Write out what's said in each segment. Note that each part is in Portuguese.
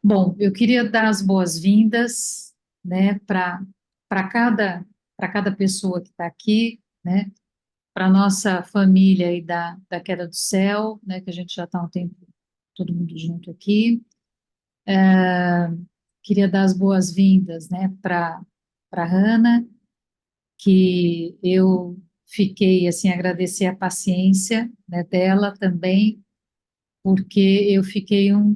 Bom, eu queria dar as boas-vindas, né, para cada pessoa que está aqui, né, para nossa família aí da Queda do Céu, né, que a gente já está um tempo todo mundo junto aqui. Queria dar as boas-vindas, né, para Hannah, que eu fiquei assim agradecer a paciência, né, dela também, porque eu fiquei um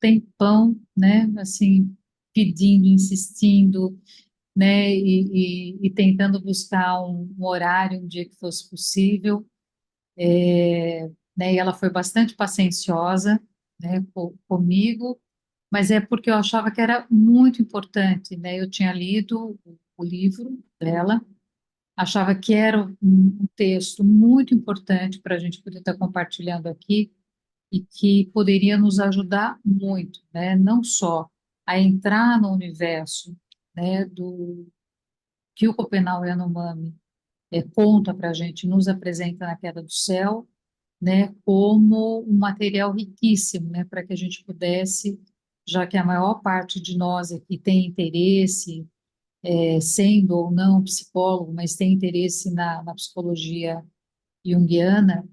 tempão, né, assim, pedindo, insistindo, né, e tentando buscar um horário, um dia que fosse possível, né, e ela foi bastante pacienciosa, né, comigo, mas é porque eu achava que era muito importante, né, eu tinha lido o livro dela, achava que era um texto muito importante para a gente poder estar compartilhando aqui, e que poderia nos ajudar muito, né? Não só a entrar no universo, né, do que o Copenau Yanomami conta para a gente, nos apresenta na Queda do Céu, né, como um material riquíssimo, né, para que a gente pudesse, já que a maior parte de nós aqui tem interesse, sendo ou não psicólogo, mas tem interesse na psicologia junguiana,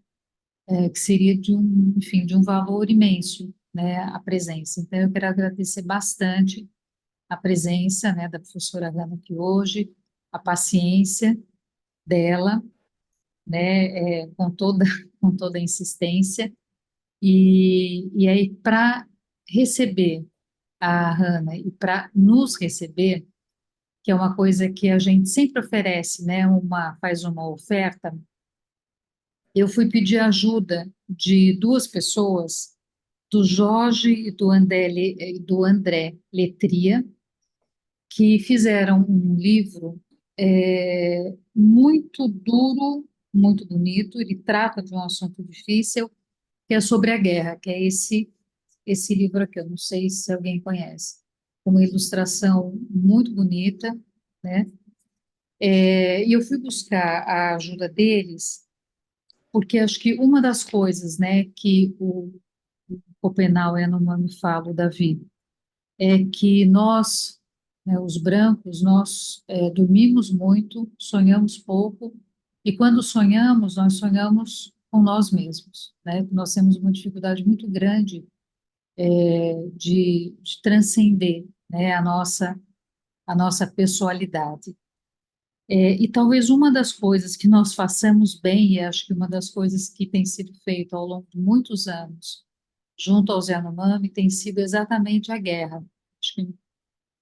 que seria de enfim, de um valor imenso, né, a presença. Então, eu quero agradecer bastante a presença, né, da professora Rana aqui hoje, a paciência dela, né, com toda, com toda a insistência, e aí, para receber a Rana e para nos receber, que é uma coisa que a gente sempre oferece, né, faz uma oferta, eu fui pedir ajuda de duas pessoas, do Jorge e do André Letria, que fizeram um livro muito duro, muito bonito. Ele trata de um assunto difícil, que é sobre a guerra, que é esse livro aqui. Eu não sei se alguém conhece. Uma ilustração muito bonita, né? E eu fui buscar a ajuda deles, porque acho que uma das coisas, né, que o Copenau Yanomami fala, Davi, é que nós, né, os brancos, nós dormimos muito, sonhamos pouco, e quando sonhamos, nós sonhamos com nós mesmos, né? Nós temos uma dificuldade muito grande de transcender, né, a nossa pessoalidade. E talvez uma das coisas que nós façamos bem, e acho que uma das coisas que tem sido feito ao longo de muitos anos, junto aos Yanomami, tem sido exatamente a guerra. Acho que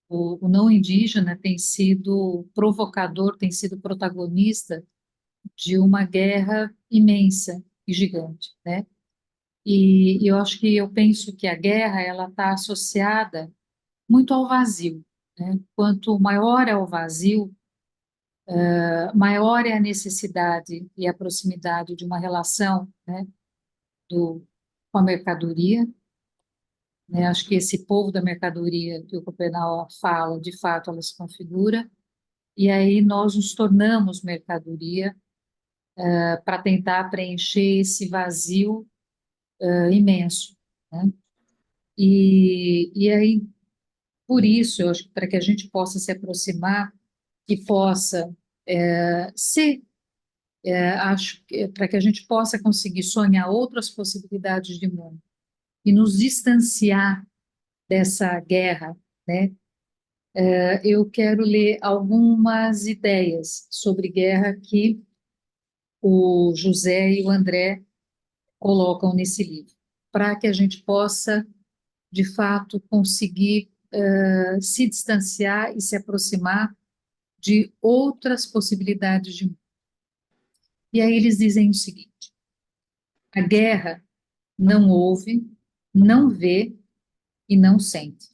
o não indígena tem sido provocador, tem sido protagonista de uma guerra imensa e gigante, né? E eu acho que eu penso que a guerra ela está associada muito ao vazio, né? Quanto maior é o vazio, maior é a necessidade e a proximidade de uma relação, né, com a mercadoria, né? Acho que esse povo da mercadoria que o Copenau fala, de fato, ela se configura, e aí nós nos tornamos mercadoria para tentar preencher esse vazio imenso, né? E aí, por isso, eu acho que para que a gente possa se aproximar e possa ser, acho que para que a gente possa conseguir sonhar outras possibilidades de mundo e nos distanciar dessa guerra, né? Eu quero ler algumas ideias sobre guerra que o José e o André colocam nesse livro, para que a gente possa, de fato, conseguir se distanciar e se aproximar de outras possibilidades de mundo. E aí eles dizem o seguinte: a guerra não ouve, não vê e não sente.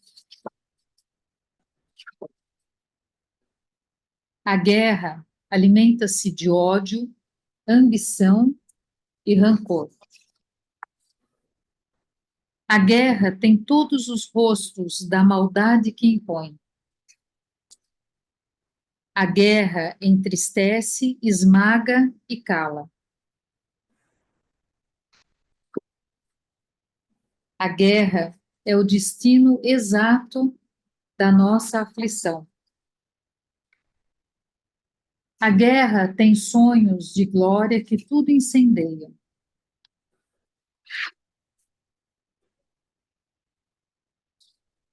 A guerra alimenta-se de ódio, ambição e rancor. A guerra tem todos os rostos da maldade que impõe. A guerra entristece, esmaga e cala. A guerra é o destino exato da nossa aflição. A guerra tem sonhos de glória que tudo incendeia.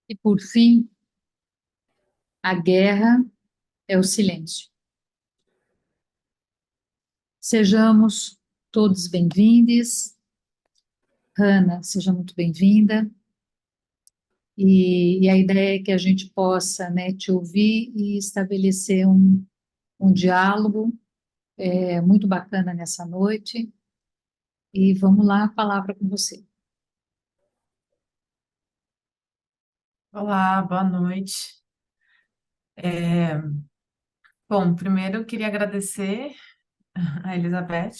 E, por fim, a guerra é o silêncio. Sejamos todos bem-vindos. Hanna, seja muito bem-vinda. E a ideia é que a gente possa, né, te ouvir e estabelecer um diálogo muito bacana nessa noite. E vamos lá, a palavra com você. Olá, boa noite. É, Bom, primeiro eu queria agradecer a Elizabeth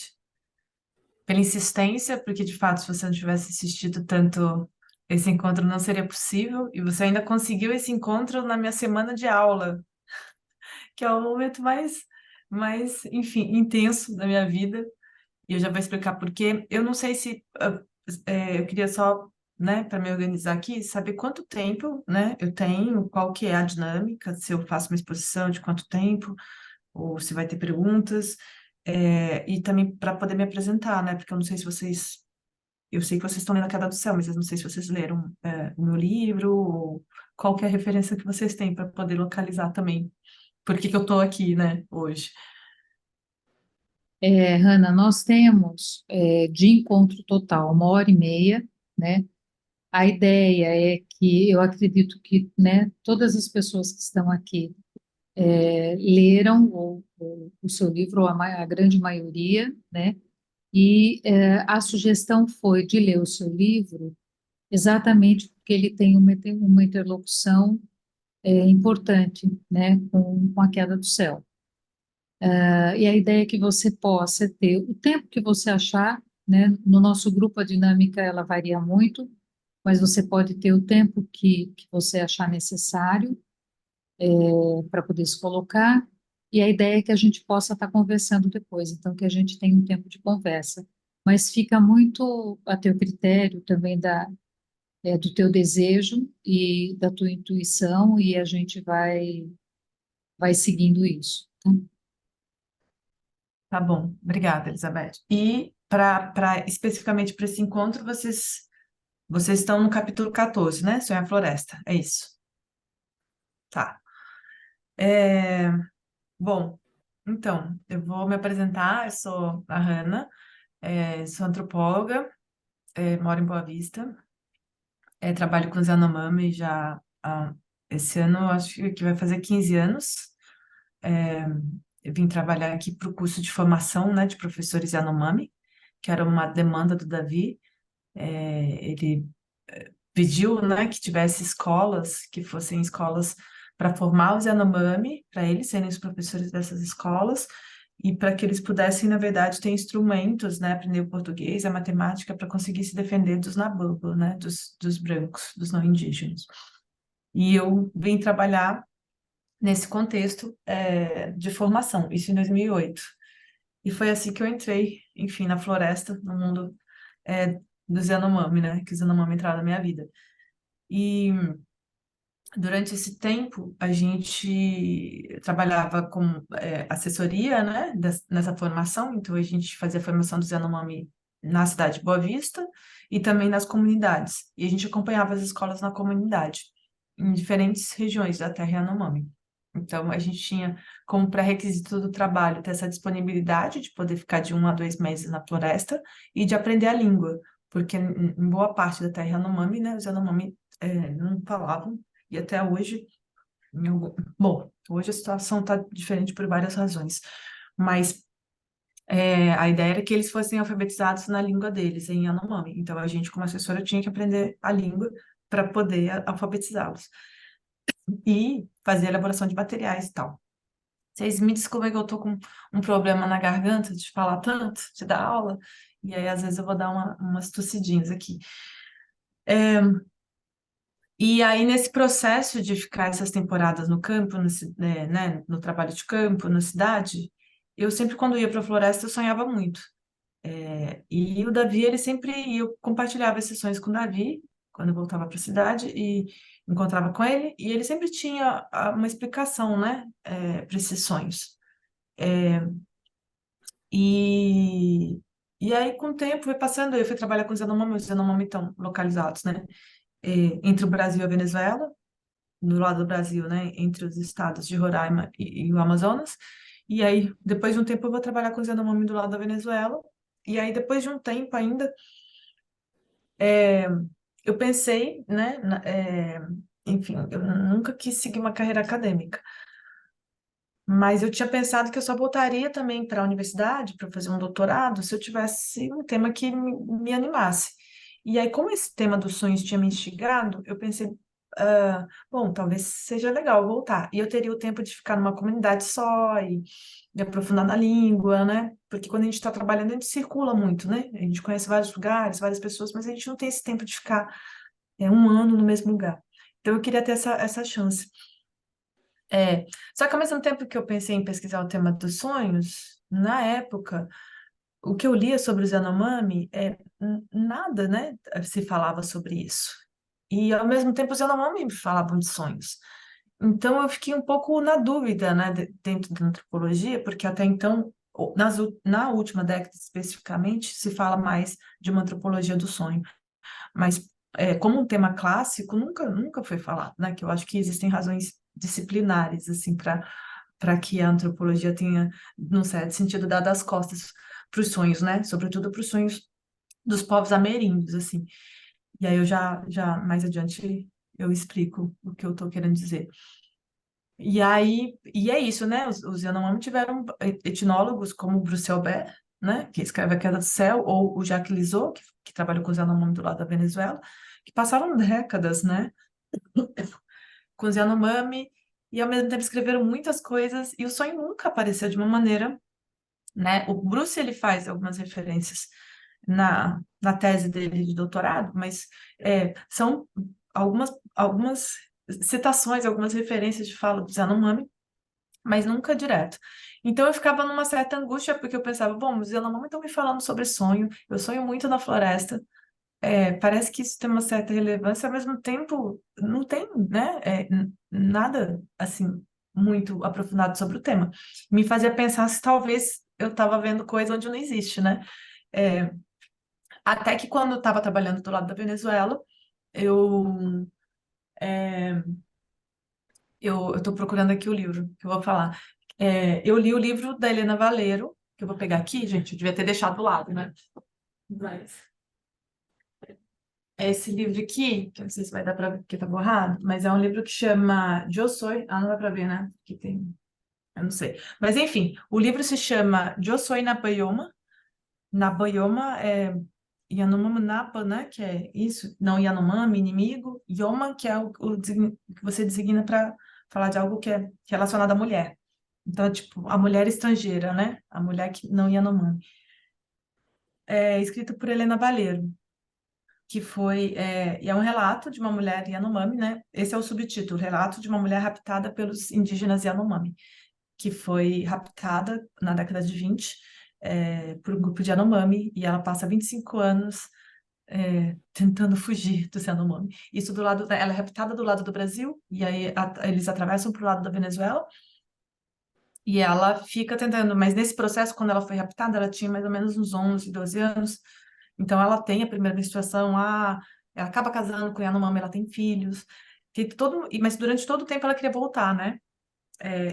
pela insistência, porque de fato, se você não tivesse assistido tanto, esse encontro não seria possível, e você ainda conseguiu esse encontro na minha semana de aula, que é o momento mais, enfim, intenso da minha vida, e eu já vou explicar por quê. Eu não sei se, eu queria só, né, para me organizar aqui, saber quanto tempo, né, eu tenho, qual que é a dinâmica, se eu faço uma exposição de quanto tempo, ou se vai ter perguntas, e também para poder me apresentar, né? Porque eu não sei se vocês, eu sei que vocês estão lendo A Queda do Céu, mas eu não sei se vocês leram, o meu livro, ou qual que é a referência que vocês têm para poder localizar também. Por que que eu estou aqui, né, hoje? Hanna, nós temos de encontro total 1 hora e meia, né? A ideia é que eu acredito que, né, todas as pessoas que estão aqui leram o seu livro, ou a grande maioria, né? E a sugestão foi de ler o seu livro exatamente porque ele tem uma interlocução importante, né, com a queda do céu. E a ideia é que você possa ter o tempo que você achar, né? No nosso grupo a dinâmica ela varia muito, mas você pode ter o tempo que você achar necessário para poder se colocar, e a ideia é que a gente possa estar conversando depois, então que a gente tenha um tempo de conversa. Mas fica muito a teu critério também do teu desejo e da tua intuição, e a gente vai seguindo isso, tá? Tá bom, obrigada, Elizabeth. E para especificamente para esse encontro, vocês estão no capítulo 14, né? Sonhar a Floresta, é isso. Tá. É, Bom, então, eu vou me apresentar, eu sou a Hanna, sou antropóloga, moro em Boa Vista, trabalho com os Yanomami já esse ano, eu acho que vai fazer 15 anos. É, eu vim trabalhar aqui para o curso de formação, né, de professores Yanomami, que era uma demanda do Davi. Ele pediu, né, que tivesse escolas, que fossem escolas para formar os Yanomami, para eles serem os professores dessas escolas, e para que eles pudessem, na verdade, ter instrumentos, né, aprender o português, a matemática, para conseguir se defender dos Nabucco, né, dos brancos, dos não indígenas. E eu vim trabalhar nesse contexto, de formação, isso em 2008. E foi assim que eu entrei, enfim, na floresta, no mundo, dos Yanomami, né, que os Yanomami entraram na minha vida. E durante esse tempo, a gente trabalhava com assessoria, né, nessa formação. Então, a gente fazia a formação dos Yanomami na cidade de Boa Vista e também nas comunidades. E a gente acompanhava as escolas na comunidade, em diferentes regiões da terra Yanomami. Então, a gente tinha como pré-requisito do trabalho ter essa disponibilidade de poder ficar de 1 a 2 meses na floresta e de aprender a língua, porque em boa parte da terra Yanomami, né, os Yanomami não falavam e até hoje, bom, hoje a situação está diferente por várias razões, mas a ideia era que eles fossem alfabetizados na língua deles, em Yanomami. Então a gente, como assessora, tinha que aprender a língua para poder alfabetizá-los e fazer a elaboração de materiais e tal. Vocês me desculpem que eu tô com um problema na garganta de falar tanto, de dar aula, e aí às vezes eu vou dar umas tossidinhas aqui. E aí, nesse processo de ficar essas temporadas no campo, né, no trabalho de campo, na cidade, eu sempre, quando ia para a floresta, eu sonhava muito. E o Davi, ele sempre, eu compartilhava esses sonhos com o Davi, quando eu voltava para a cidade e encontrava com ele, e ele sempre tinha uma explicação, né, para esses sonhos. E, e aí, com o tempo, foi passando, eu fui trabalhar com os Yanomami estão localizados, né, entre o Brasil e a Venezuela, no lado do Brasil, né, entre os estados de Roraima e o Amazonas. E aí, depois de um tempo, eu vou trabalhar com os Yanomami do lado da Venezuela. E aí, depois de um tempo ainda, eu pensei, né, enfim, eu nunca quis seguir uma carreira acadêmica, mas eu tinha pensado que eu só voltaria também para a universidade para fazer um doutorado se eu tivesse um tema que me animasse. E aí, como esse tema dos sonhos tinha me instigado, eu pensei, bom, talvez seja legal voltar. E eu teria o tempo de ficar numa comunidade só e de aprofundar na língua, né? Porque quando a gente está trabalhando, a gente circula muito, né? A gente conhece vários lugares, várias pessoas, mas a gente não tem esse tempo de ficar um ano no mesmo lugar. Então, eu queria ter essa chance. Só que ao mesmo tempo que eu pensei em pesquisar o tema dos sonhos, na época, o que eu lia sobre os Yanomami, nada, né, se falava sobre isso. E ao mesmo tempo os Yanomami falavam de sonhos. Então eu fiquei um pouco na dúvida, né, dentro da antropologia, porque até então, na última década especificamente, se fala mais de uma antropologia do sonho. Mas como um tema clássico, nunca foi falado, né? Que eu acho que existem razões disciplinares, assim, para que a antropologia tenha, num certo sentido, dado as costas para os sonhos, né? Sobretudo para os sonhos dos povos ameríndios, assim. E aí já mais adiante eu explico o que eu estou querendo dizer. E é isso, né? Os Yanomami tiveram etnólogos como o Bruce Albert, né? Que escreve A Queda do Céu, ou o Jacques Lizot, que trabalhou com os Yanomami do lado da Venezuela, que passaram décadas, né? Com os Yanomami, e ao mesmo tempo escreveram muitas coisas, e o sonho nunca apareceu de uma maneira, né? O Bruce, ele faz algumas referências na tese dele de doutorado, mas são algumas citações, algumas referências de fala do Yanomami, mas nunca direto. Então eu ficava numa certa angústia, porque eu pensava, bom, os Yanomami estão me falando sobre sonho, eu sonho muito na floresta, parece que isso tem uma certa relevância, ao mesmo tempo não tem, né, nada, assim, muito aprofundado sobre o tema. Me fazia pensar se talvez eu estava vendo coisa onde não existe, né? É, até que quando eu estava trabalhando do lado da Venezuela, eu eu estou procurando aqui o livro que eu vou falar. Eu li o livro da Helena Valero, que eu vou pegar aqui, gente, eu devia ter deixado do lado, né? Mas é esse livro aqui, que eu não sei se vai dar para ver porque tá borrado, mas é um livro que chama Eu Soy. Ah, não dá para ver, né? Que tem. Eu não sei. Mas enfim, o livro se chama Eu Soy Nabayoma. Nabayoma é Yanomami Napa, né? Que é isso. Não Yanomami, inimigo. Yoma, que é que você designa para falar de algo que é relacionado à mulher. Então, é tipo, a mulher estrangeira, né? A mulher que não Yanomami. É escrito por Helena Baleiro, que foi, e é um relato de uma mulher Yanomami, né? Esse é o subtítulo, Relato de uma mulher raptada pelos indígenas Yanomami, que foi raptada na década de 20, por um grupo de Yanomami, e ela passa 25 anos tentando fugir do Yanomami. Isso do lado, ela é raptada do lado do Brasil, e aí eles atravessam para o lado da Venezuela, e ela fica tentando, mas nesse processo, quando ela foi raptada, ela tinha mais ou menos uns 11, 12 anos. Então, ela tem a primeira menstruação, ela acaba casando com a Yanomami, ela tem filhos. Mas durante todo o tempo ela queria voltar, né?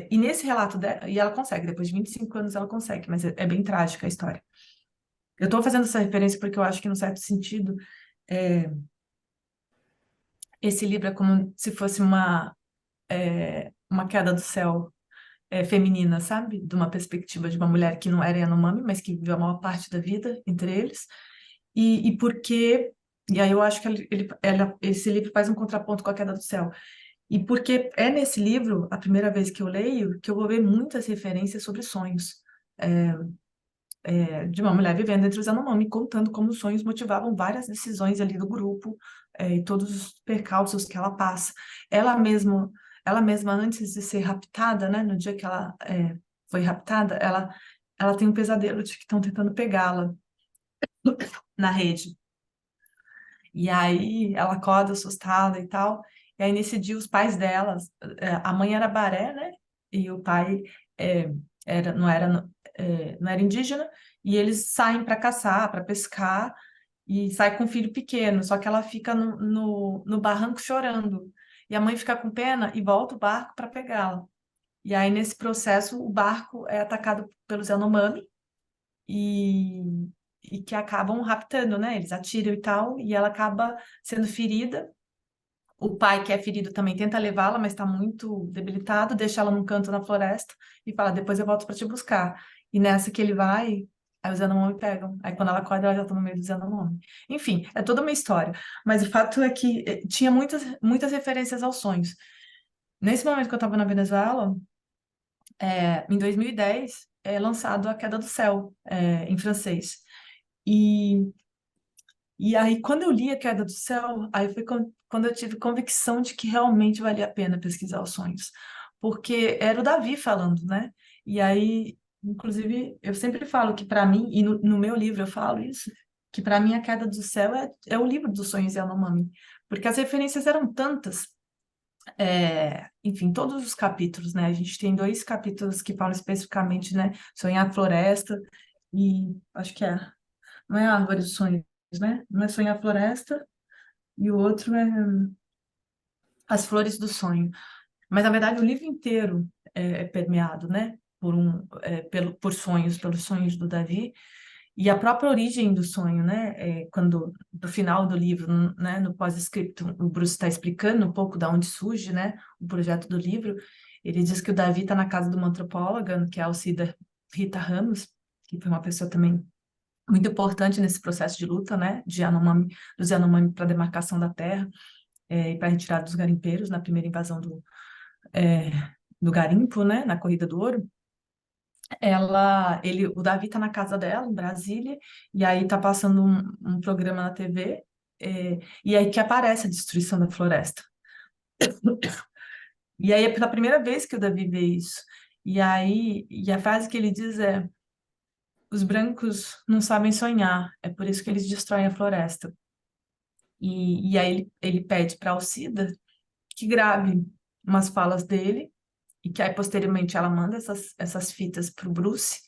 E nesse relato dela, e ela consegue, depois de 25 anos ela consegue, mas é bem trágica a história. Eu estou fazendo essa referência porque eu acho que, num certo sentido, é, esse livro é como se fosse uma queda do céu feminina, sabe? De uma perspectiva de uma mulher que não era Yanomami, mas que viveu a maior parte da vida entre eles. E porque, e aí eu acho que esse livro faz um contraponto com A Queda do Céu. E porque é nesse livro, a primeira vez que eu leio, que eu vou ver muitas referências sobre sonhos. De uma mulher vivendo entre os Yanomami, contando como os sonhos motivavam várias decisões ali do grupo, e todos os percalços que ela passa. Ela mesma antes de ser raptada, né, no dia que ela foi raptada, ela tem um pesadelo de que estão tentando pegá-la na rede. E aí ela acorda assustada e tal. E aí nesse dia os pais delas, a mãe era baré, né? E o pai é, não era indígena. E eles saem para caçar, para pescar, e sai com um filho pequeno. Só que ela fica no barranco chorando. E a mãe fica com pena e volta o barco para pegá-la. E aí nesse processo o barco é atacado pelos Yanomami e, e que acabam raptando, né? Eles atiram e tal, e ela acaba sendo ferida. O pai, que é ferido, também tenta levá-la, mas está muito debilitado, deixa ela num canto na floresta e fala: depois eu volto para te buscar. E nessa que ele vai, aí os Yanomami pegam. Aí quando ela acorda, ela já está no meio dos Yanomami. Enfim, é toda uma história. Mas o fato é que tinha muitas referências aos sonhos. Nesse momento que eu estava na Venezuela, em 2010, é lançado A Queda do Céu, em francês. E, e aí, quando eu li A Queda do Céu, aí foi quando eu tive convicção de que realmente valia a pena pesquisar os sonhos. Porque era o Davi falando, né? E aí, inclusive, eu sempre falo que para mim, e no meu livro eu falo isso, que para mim A Queda do Céu é o livro dos sonhos Yanomami. Porque as referências eram tantas, enfim, todos os capítulos, né? A gente tem 2 capítulos que falam especificamente, né? Sonhar a floresta e acho que não é a árvore dos sonhos, né? Um é sonhar a floresta e o outro é as flores do sonho. Mas na verdade o livro inteiro é permeado, né? Por sonhos, pelos sonhos do Davi. E a própria origem do sonho, né? Quando, no final do livro, né, no pós-scriptum, o Bruce está explicando um pouco de onde surge, né, o projeto do livro. Ele diz que o Davi está na casa de uma antropóloga, que é a Alcida Rita Ramos, que foi uma pessoa também muito importante nesse processo de luta, né, dos Yanomami para a demarcação da terra e para a retirada dos garimpeiros na primeira invasão é, do garimpo, né, na Corrida do Ouro. O Davi tá na casa dela, em Brasília, e aí tá passando um programa na TV, e aí que aparece a destruição da floresta. E aí é pela primeira vez que o Davi vê isso. E a frase que ele diz é: os brancos não sabem sonhar, é por isso que eles destroem a floresta. E aí ele pede para Alcida que grave umas falas dele, e que aí posteriormente ela manda essas fitas para o Bruce.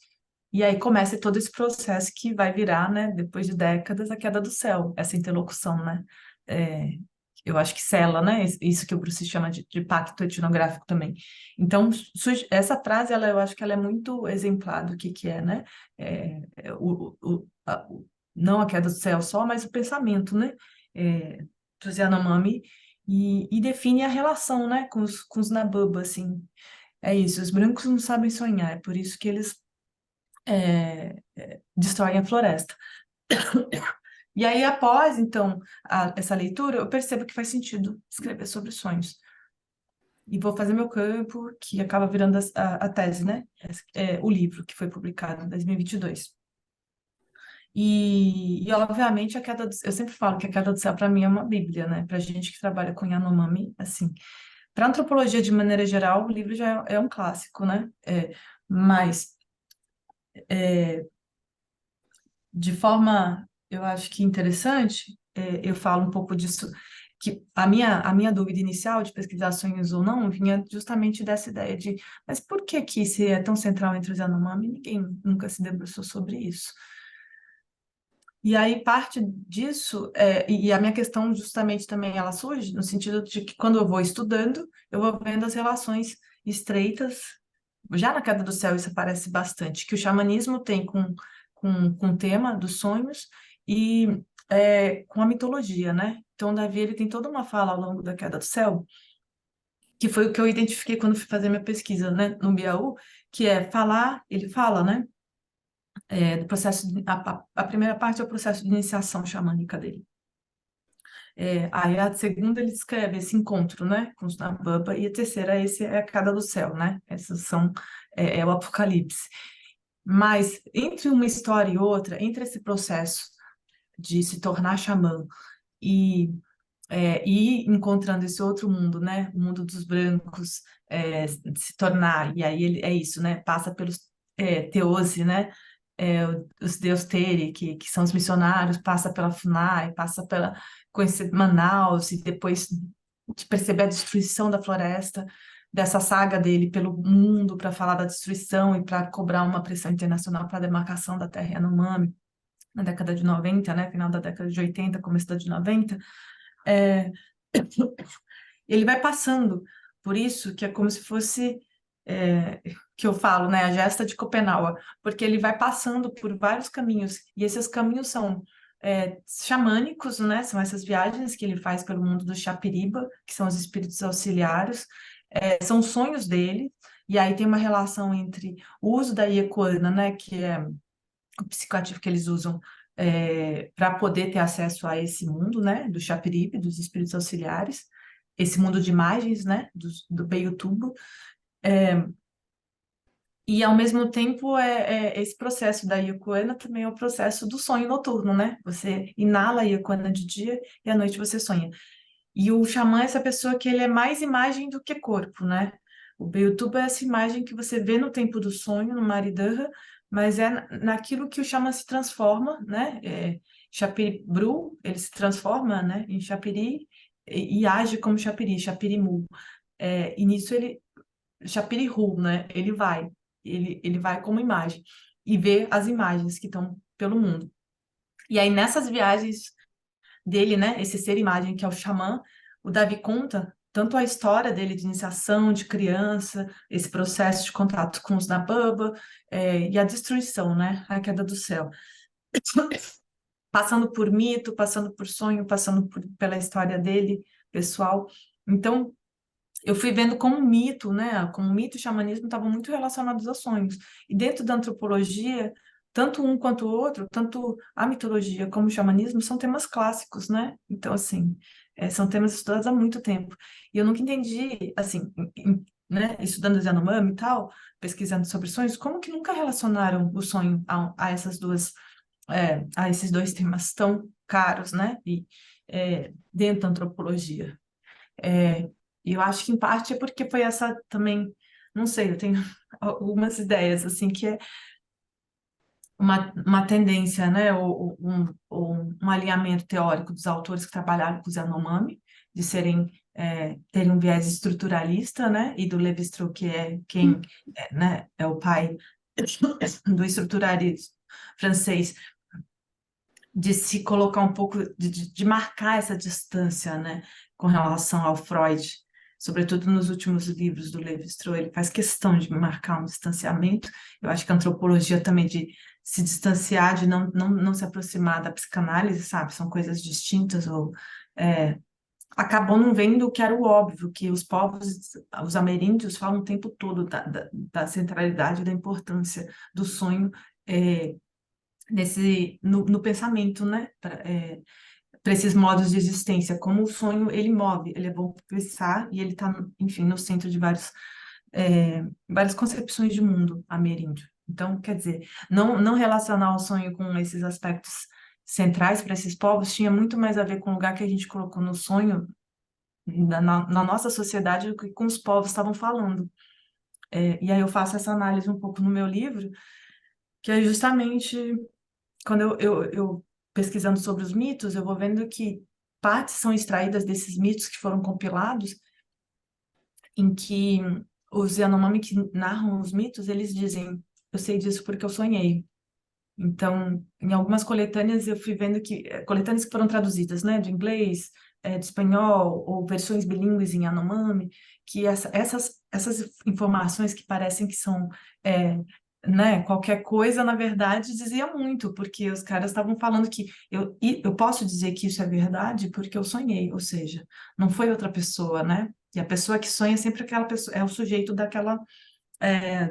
E aí começa todo esse processo que vai virar, né, depois de décadas, a queda do céu, essa interlocução, né? É, eu acho que sela, né? Isso que o Bruce chama de pacto etnográfico também. Então, essa frase, eu acho que ela é muito exemplar do que é, né? Não a queda do céu só, mas o pensamento, né? Do Yanomami e define a relação, né, com os Nababa, assim. É isso, os brancos não sabem sonhar, é por isso que eles destroem a floresta. E aí, após, então, essa leitura, eu percebo que faz sentido escrever sobre sonhos. E vou fazer meu campo, que acaba virando a tese, né? O livro que foi publicado em 2022. Obviamente, eu sempre falo que a queda do céu, para mim, é uma bíblia, né? Para gente que trabalha com Yanomami, assim. Para antropologia, de maneira geral, o livro já é um clássico, né? Mas de forma, eu acho que interessante, eu falo um pouco disso, que a minha dúvida inicial de pesquisar sonhos ou não vinha justamente dessa ideia de, mas por que que isso é tão central entre os Yanomami? Ninguém nunca se debruçou sobre isso. E aí parte disso, e a minha questão justamente também ela surge no sentido de que quando eu vou estudando, eu vou vendo as relações estreitas. Já na Queda do Céu isso aparece bastante, que o xamanismo tem com o tema dos sonhos e com a mitologia, né? Então, Davi, ele tem toda uma fala ao longo da Queda do Céu, que foi o que eu identifiquei quando fui fazer minha pesquisa, né, no Biaú, que é falar, ele fala, né, do processo, a primeira parte é o processo de iniciação xamânica dele. Aí a segunda ele descreve esse encontro, né, com os Nababa, e a terceira é a Queda do Céu, né, essas são, o Apocalipse. Mas entre uma história e outra, entre esse processo de se tornar xamã e e encontrando esse outro mundo, né? O mundo dos brancos, se tornar, e aí ele é isso, né? Passa pelos Teose, né? Os Deus Tere, que são os missionários, passa pela FUNAI, passa pela conhecer Manaus, e depois de perceber a destruição da floresta, dessa saga dele pelo mundo para falar da destruição e para cobrar uma pressão internacional para a demarcação da terra Yanomami, na década de 90, né? Final da década de 80, começo da de 90. É, ele vai passando por isso, que é como se fosse, é, que eu falo, né, a gesta de Copenhague, porque ele vai passando por vários caminhos, e esses caminhos são xamânicos, né, são essas viagens que ele faz pelo mundo do Chapiriba, que são os espíritos auxiliares, são sonhos dele, e aí tem uma relação entre o uso da Iekoana, né, que é o psicoativo que eles usam para poder ter acesso a esse mundo, né, do Chapiribe, dos espíritos auxiliares, esse mundo de imagens, né, do Beiutuba, e ao mesmo tempo esse processo da Iokuana também é o processo do sonho noturno, né? Você inala a Iokuana de dia e à noite você sonha. E o xamã é essa pessoa que ele é mais imagem do que corpo, né? O Beiutuba é essa imagem que você vê no tempo do sonho, no Maridaha, mas é naquilo que o xamã se transforma, né? Chapiri Bru, ele se transforma, né, em Chapiri e age como Chapiri, Chapirimu. E nisso ele, Chapirihu, né? Ele vai como imagem e vê as imagens que estão pelo mundo. E aí nessas viagens dele, né, esse ser imagem que é o xamã, o Davi conta tanto a história dele de iniciação, de criança, esse processo de contato com os Nababa, e a destruição, né, a queda do céu. Passando por mito, passando por sonho, passando pela história dele, pessoal. Então, eu fui vendo como mito, né, como mito e xamanismo estavam muito relacionados a sonhos. E dentro da antropologia, tanto um quanto o outro, tanto a mitologia como o xamanismo, são temas clássicos, né? Então, assim, são temas estudados há muito tempo. E eu nunca entendi, assim, né, estudando os Yanomami e tal, pesquisando sobre sonhos, como que nunca relacionaram o sonho a essas duas, a esses dois temas tão caros, né? E dentro da antropologia. É, e eu acho que em parte é porque foi essa também, não sei, eu tenho algumas ideias, assim, que é uma tendência, né, ou um alinhamento teórico dos autores que trabalharam com os Yanomami, de terem um viés estruturalista, né, e do Lévi-Strauss, que é quem, né, é o pai do estruturalismo francês, de se colocar um pouco, de marcar essa distância, né, com relação ao Freud, sobretudo nos últimos livros do Lévi-Strauss, ele faz questão de marcar um distanciamento. Eu acho que a antropologia também de se distanciar, de não se aproximar da psicanálise, sabe, são coisas distintas, ou acabou não vendo o que era o óbvio, que os povos, os ameríndios falam o tempo todo da centralidade, da importância do sonho, no pensamento, né? Para esses modos de existência, como o sonho ele move, ele é bom para pensar e ele está, enfim, no centro de várias concepções de mundo ameríndio. Então, quer dizer, não relacionar o sonho com esses aspectos centrais para esses povos tinha muito mais a ver com o lugar que a gente colocou no sonho na nossa sociedade do que com os povos estavam falando. E aí eu faço essa análise um pouco no meu livro, que é justamente quando eu pesquisando sobre os mitos, eu vou vendo que partes são extraídas desses mitos que foram compilados, em que os Yanomami que narram os mitos, eles dizem, eu sei disso porque eu sonhei. Então, em algumas coletâneas eu fui vendo que, coletâneas que foram traduzidas, né, de inglês, de espanhol, ou versões bilíngues em Yanomami, que essas informações que parecem que são, né, qualquer coisa, na verdade, dizia muito, porque os caras estavam falando que eu posso dizer que isso é verdade porque eu sonhei, ou seja, não foi outra pessoa, né? E a pessoa que sonha é sempre aquela pessoa, é o sujeito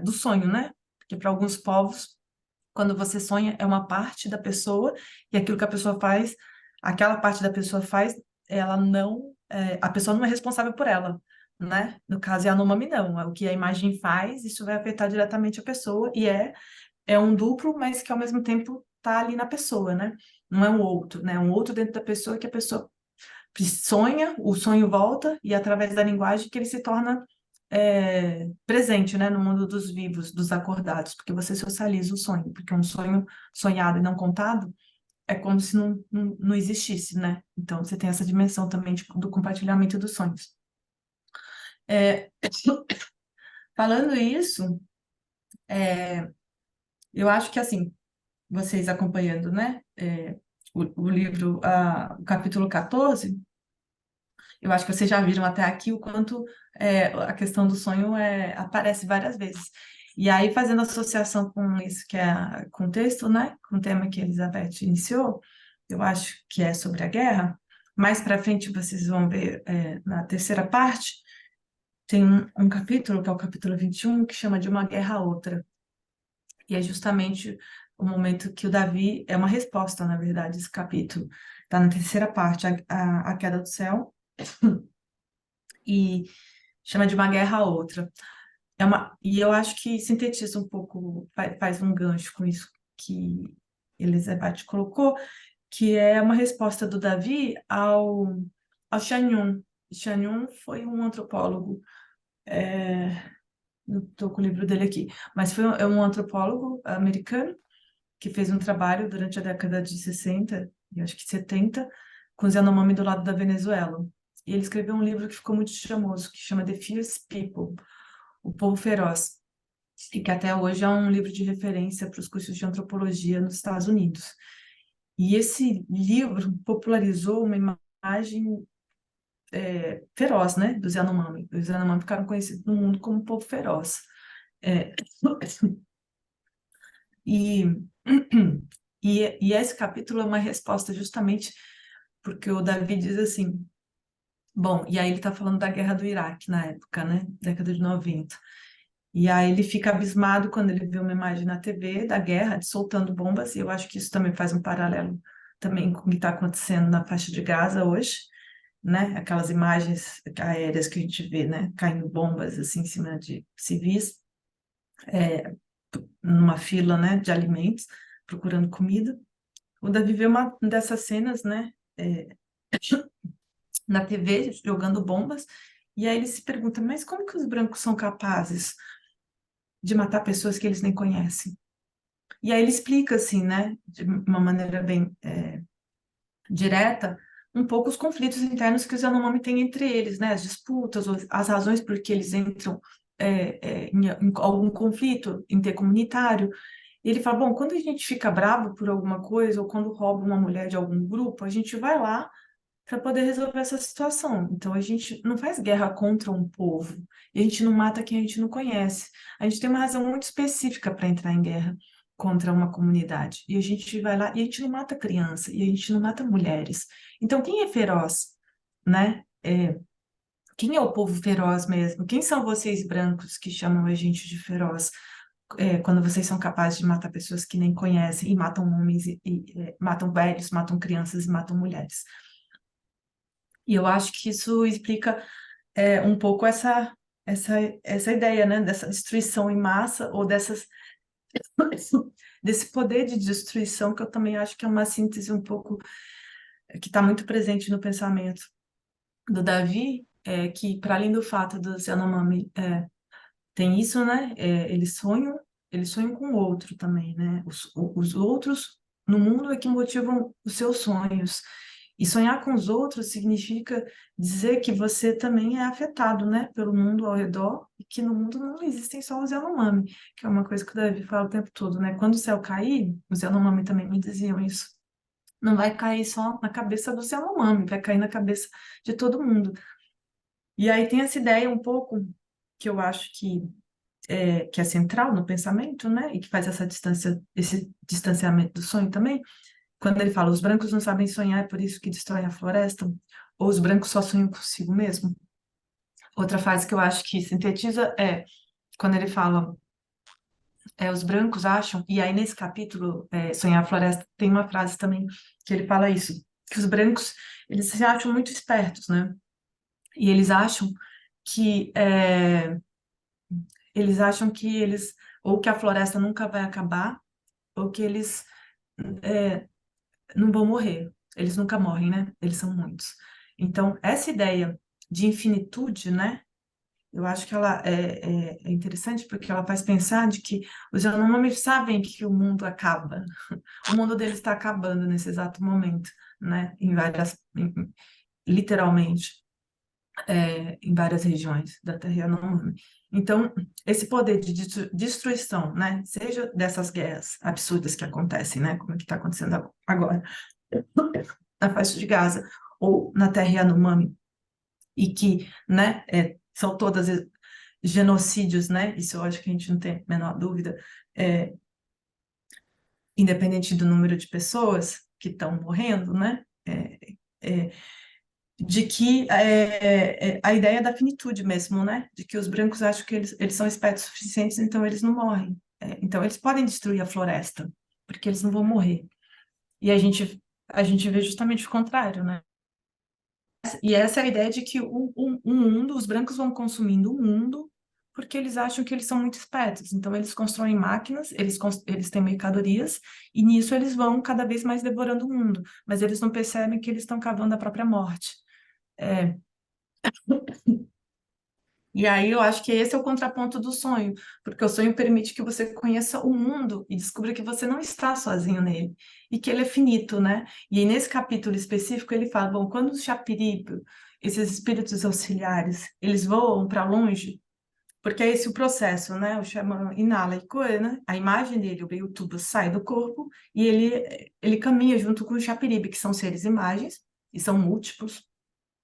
do sonho, né? Porque para alguns povos quando você sonha, é uma parte da pessoa, e aquilo que a pessoa faz, aquela parte da pessoa faz, ela não, a pessoa não é responsável por ela, né? No caso, é a Yanomami não, é o que a imagem faz, isso vai afetar diretamente a pessoa, e é um duplo, mas que ao mesmo tempo está ali na pessoa, né? Não é um outro, né? Um outro dentro da pessoa que a pessoa sonha, o sonho volta, e através da linguagem que ele se torna presente, né, no mundo dos vivos, dos acordados, porque você socializa o sonho, porque um sonho sonhado e não contado é como se não existisse, né? Então você tem essa dimensão também do compartilhamento dos sonhos. É, falando isso, eu acho que assim, vocês acompanhando, né, o livro, o capítulo 14, eu acho que vocês já viram até aqui o quanto a questão do sonho aparece várias vezes. E aí, fazendo associação com isso que é com o texto, né, com o tema que a Elizabeth iniciou, eu acho que é sobre a guerra. Mais para frente, vocês vão ver na terceira parte, tem um capítulo, que é o capítulo 21, que chama de Uma Guerra a Outra. E é justamente o momento que o Davi, é uma resposta, na verdade, esse capítulo. Está na terceira parte, a queda do céu, e chama de Uma Guerra a Outra. E eu acho que sintetiza um pouco, faz um gancho com isso que Elizabeth colocou, que é uma resposta do Davi ao Shan Yun. Shan Yun foi um antropólogo, não estou com o livro dele aqui, mas é um antropólogo americano que fez um trabalho durante a década de 60 e acho que 70 com os Yanomami do lado da Venezuela. E ele escreveu um livro que ficou muito famoso, que chama The Fierce People, O Povo Feroz, e que até hoje é um livro de referência para os cursos de antropologia nos Estados Unidos. E esse livro popularizou uma imagem feroz, né, dos Yanomami. Os Yanomami ficaram conhecidos no mundo como povo feroz. É, e, e esse capítulo é uma resposta justamente porque o Davi diz assim, bom, e aí ele está falando da guerra do Iraque na época, né, década de 90. E aí ele fica abismado quando ele vê uma imagem na TV da guerra, de soltando bombas, e eu acho que isso também faz um paralelo também com o que está acontecendo na faixa de Gaza hoje, né? Aquelas imagens aéreas que a gente vê, né? Caindo bombas assim em cima de civis, numa fila, né, de alimentos, procurando comida. O Davi vê uma dessas cenas, né, na TV, jogando bombas, e aí ele se pergunta, mas como que os brancos são capazes de matar pessoas que eles nem conhecem? E aí ele explica, assim, né, de uma maneira bem direta, um pouco os conflitos internos que os Yanomami têm entre eles, né, as disputas, as razões por que eles entram em algum conflito intercomunitário. E ele fala, bom, quando a gente fica bravo por alguma coisa, ou quando rouba uma mulher de algum grupo, a gente vai lá para poder resolver essa situação. Então a gente não faz guerra contra um povo, e a gente não mata quem a gente não conhece. A gente tem uma razão muito específica para entrar em guerra contra uma comunidade. E a gente vai lá e a gente não mata criança, e a gente não mata mulheres. Então quem é feroz, né? Quem é o povo feroz mesmo? Quem são vocês brancos que chamam a gente de feroz? Quando vocês são capazes de matar pessoas que nem conhecem, e matam homens, matam velhos, matam crianças e matam mulheres. E eu acho que isso explica um pouco essa, essa ideia, né, dessa destruição em massa, ou desse poder de destruição, que eu também acho que é uma síntese um pouco que está muito presente no pensamento do Davi, que para além do fato do Yanomami tem isso, né, eles sonham com o outro também, né, os outros no mundo é que motivam os seus sonhos. E sonhar com os outros significa dizer que você também é afetado, né, pelo mundo ao redor, e que no mundo não existem só os Yanomami, que é uma coisa que o Davi fala o tempo todo, né? Quando o céu cair, os Yanomami também me diziam isso. Não vai cair só na cabeça do Yanomami, vai cair na cabeça de todo mundo. E aí tem essa ideia um pouco que eu acho que é central no pensamento, né? E que faz esse distanciamento do sonho também, quando ele fala, os brancos não sabem sonhar, é por isso que destroem a floresta, ou os brancos só sonham consigo mesmo. Outra frase que eu acho que sintetiza é quando ele fala, os brancos acham, e aí nesse capítulo, Sonhar a Floresta, tem uma frase também que ele fala isso, que os brancos, eles se acham muito espertos, né? E que é, eles acham que ou que a floresta nunca vai acabar, ou que eles não vão morrer. Eles nunca morrem, né? Eles são muitos. Então, essa ideia de infinitude, né? Eu acho que ela é interessante porque ela faz pensar de que os Yanomami sabem que o mundo acaba. O mundo deles está acabando nesse exato momento, né? Literalmente, em várias regiões da Terra Yanomami. Então, esse poder de destruição, né? Seja dessas guerras absurdas que acontecem, né? Como é que está acontecendo agora na faixa de Gaza ou na Terra Yanomami, e que, né? São todas genocídios, né? Isso eu acho que a gente não tem a menor dúvida, é, independente do número de pessoas que estão morrendo, né? É, de que a ideia da finitude mesmo, né? De que os brancos acham que eles são espertos suficientes, então eles não morrem. Então eles podem destruir a floresta, porque eles não vão morrer. E a gente vê justamente o contrário, né? E essa é a ideia de que o mundo, os brancos vão consumindo o mundo porque eles acham que eles são muito espertos. Então, eles constroem máquinas, eles têm mercadorias, e nisso eles vão cada vez mais devorando o mundo. Mas eles não percebem que eles estão cavando a própria morte. É, E aí eu acho que esse é o contraponto do sonho, porque o sonho permite que você conheça o mundo e descubra que você não está sozinho nele e que ele é finito, né? E aí, nesse capítulo específico ele fala, bom, quando os Chapiripo, esses espíritos auxiliares, eles voam para longe, porque é esse o processo, né? O xamã inala e coa, né? A imagem dele, o tubo sai do corpo e ele caminha junto com os Chapiribe, que são seres imagens e são múltiplos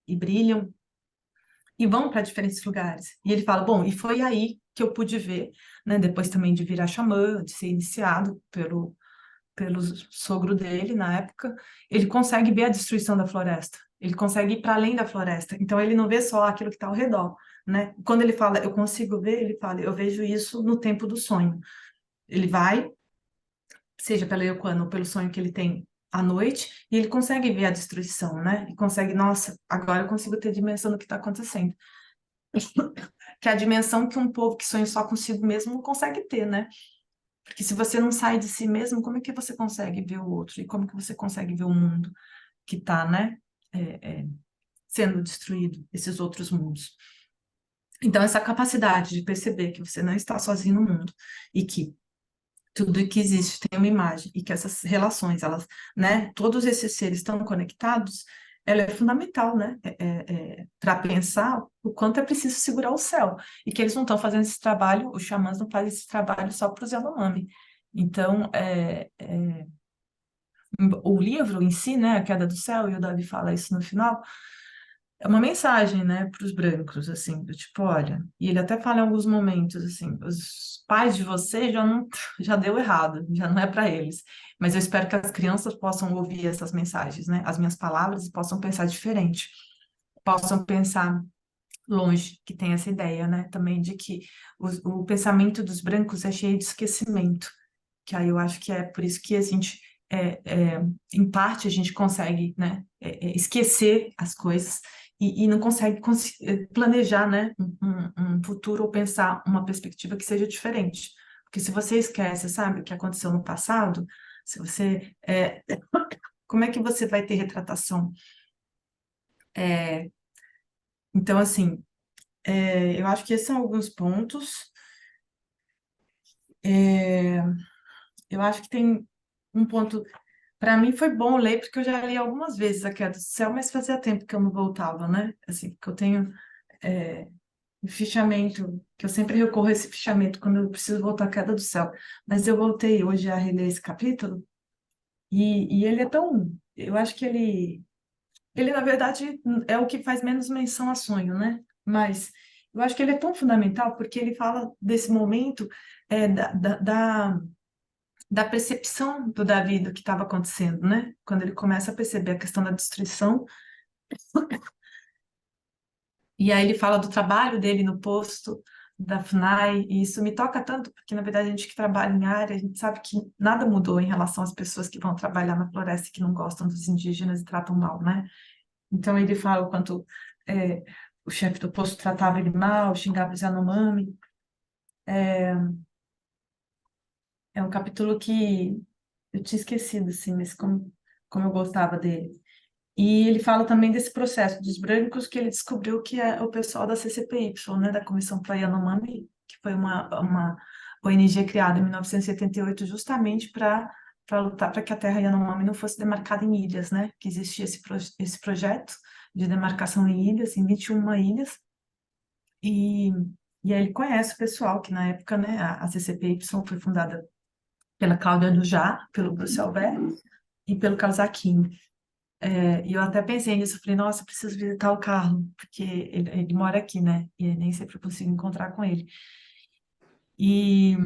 e brilham e vão para diferentes lugares. E ele fala, bom, e foi aí que eu pude ver, né, depois também de virar xamã, de ser iniciado pelo sogro dele na época, ele consegue ver a destruição da floresta. Ele consegue ir para além da floresta. Então ele não vê só aquilo que está ao redor, né? Quando ele fala, eu consigo ver, ele fala, eu vejo isso no tempo do sonho. Ele vai, seja pela Yokono ou pelo sonho que ele tem à noite, e ele consegue ver a destruição, né? E consegue, nossa, agora eu consigo ter dimensão do que está acontecendo, que é a dimensão que um povo que sonha só consigo mesmo não consegue ter, né? Porque se você não sai de si mesmo, como é que você consegue ver o outro? E como que você consegue ver o mundo que está, né, sendo destruído, esses outros mundos? Então, essa capacidade de perceber que você não está sozinho no mundo e que tudo que existe tem uma imagem e que essas relações, elas, né, todos esses seres estão conectados, ela é fundamental, né, para pensar o quanto é preciso segurar o céu e que eles não estão fazendo esse trabalho, os xamãs não fazem esse trabalho só para os Yanomami. Então, o livro em si, né, A Queda do Céu, e o Davi fala isso no final, é uma mensagem, né, para os brancos, assim, do tipo, olha, e ele até fala em alguns momentos, assim, os pais de vocês já não, já deu errado, já não é para eles, mas eu espero que as crianças possam ouvir essas mensagens, né, as minhas palavras, e possam pensar diferente, possam pensar longe, que tem essa ideia, né, também de que o pensamento dos brancos é cheio de esquecimento, que aí eu acho que é por isso que a gente, em parte, a gente consegue, né, esquecer as coisas e não consegue planejar, né, um futuro ou pensar uma perspectiva que seja diferente. Porque se você esquece, sabe, o que aconteceu no passado, se você, como é que você vai ter retratação? É, então, assim, eu acho que esses são alguns pontos. É, eu acho que tem um ponto. Para mim foi bom ler, porque eu já li algumas vezes A Queda do Céu, mas fazia tempo que eu não voltava, né? Assim, que eu tenho um fichamento, que eu sempre recorro a esse fichamento quando eu preciso voltar à Queda do Céu. Mas eu voltei hoje a reler esse capítulo, e ele é tão. Eu acho que ele, na verdade, é o que faz menos menção a sonho, né? Mas eu acho que ele é tão fundamental, porque ele fala desse momento da percepção do Davi do que estava acontecendo, né? Quando ele começa a perceber a questão da destruição, e aí ele fala do trabalho dele no posto da FUNAI, e isso me toca tanto, porque na verdade a gente que trabalha em área, a gente sabe que nada mudou em relação às pessoas que vão trabalhar na floresta e que não gostam dos indígenas e tratam mal, né? Então ele fala o quanto é, o chefe do posto tratava ele mal, xingava os Yanomami. É um capítulo que eu tinha esquecido, assim, mas como eu gostava dele. E ele fala também desse processo dos brancos que ele descobriu que é o pessoal da CCPY, né, da Comissão para Yanomami, que foi uma ONG criada em 1978 justamente para lutar para que a terra Yanomami não fosse demarcada em ilhas, né, que existia esse projeto de demarcação em ilhas, em 21 ilhas, e, e aí ele conhece o pessoal que na época, né, a CCPY foi fundada pela Cláudia Dujá, pelo Bruce Albert e pelo Carlos Aquino. E eu até pensei nisso, eu falei, nossa, preciso visitar o Carlos, porque ele mora aqui, né? E nem sempre eu consigo encontrar com ele. E,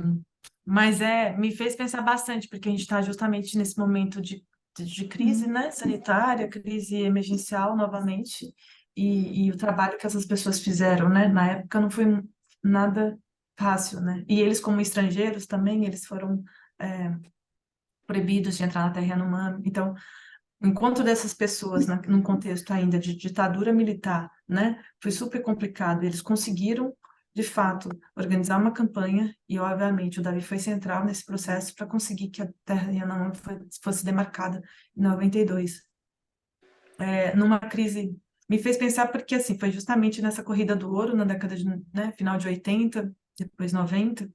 mas me fez pensar bastante, porque a gente está justamente nesse momento de crise, né? Sanitária, crise emergencial novamente, e o trabalho que essas pessoas fizeram, né? Na época não foi nada fácil, né? E eles, como estrangeiros também, eles foram é, proibidos de entrar na terra Yanomami. Então, o encontro dessas pessoas num contexto ainda de ditadura militar, né, foi super complicado. Eles conseguiram, de fato, organizar uma campanha e, obviamente, o Davi foi central nesse processo para conseguir que a terra Yanomami fosse demarcada em 92. Numa crise, me fez pensar porque, assim, foi justamente nessa corrida do ouro, na década de, né, final de 80, depois 90,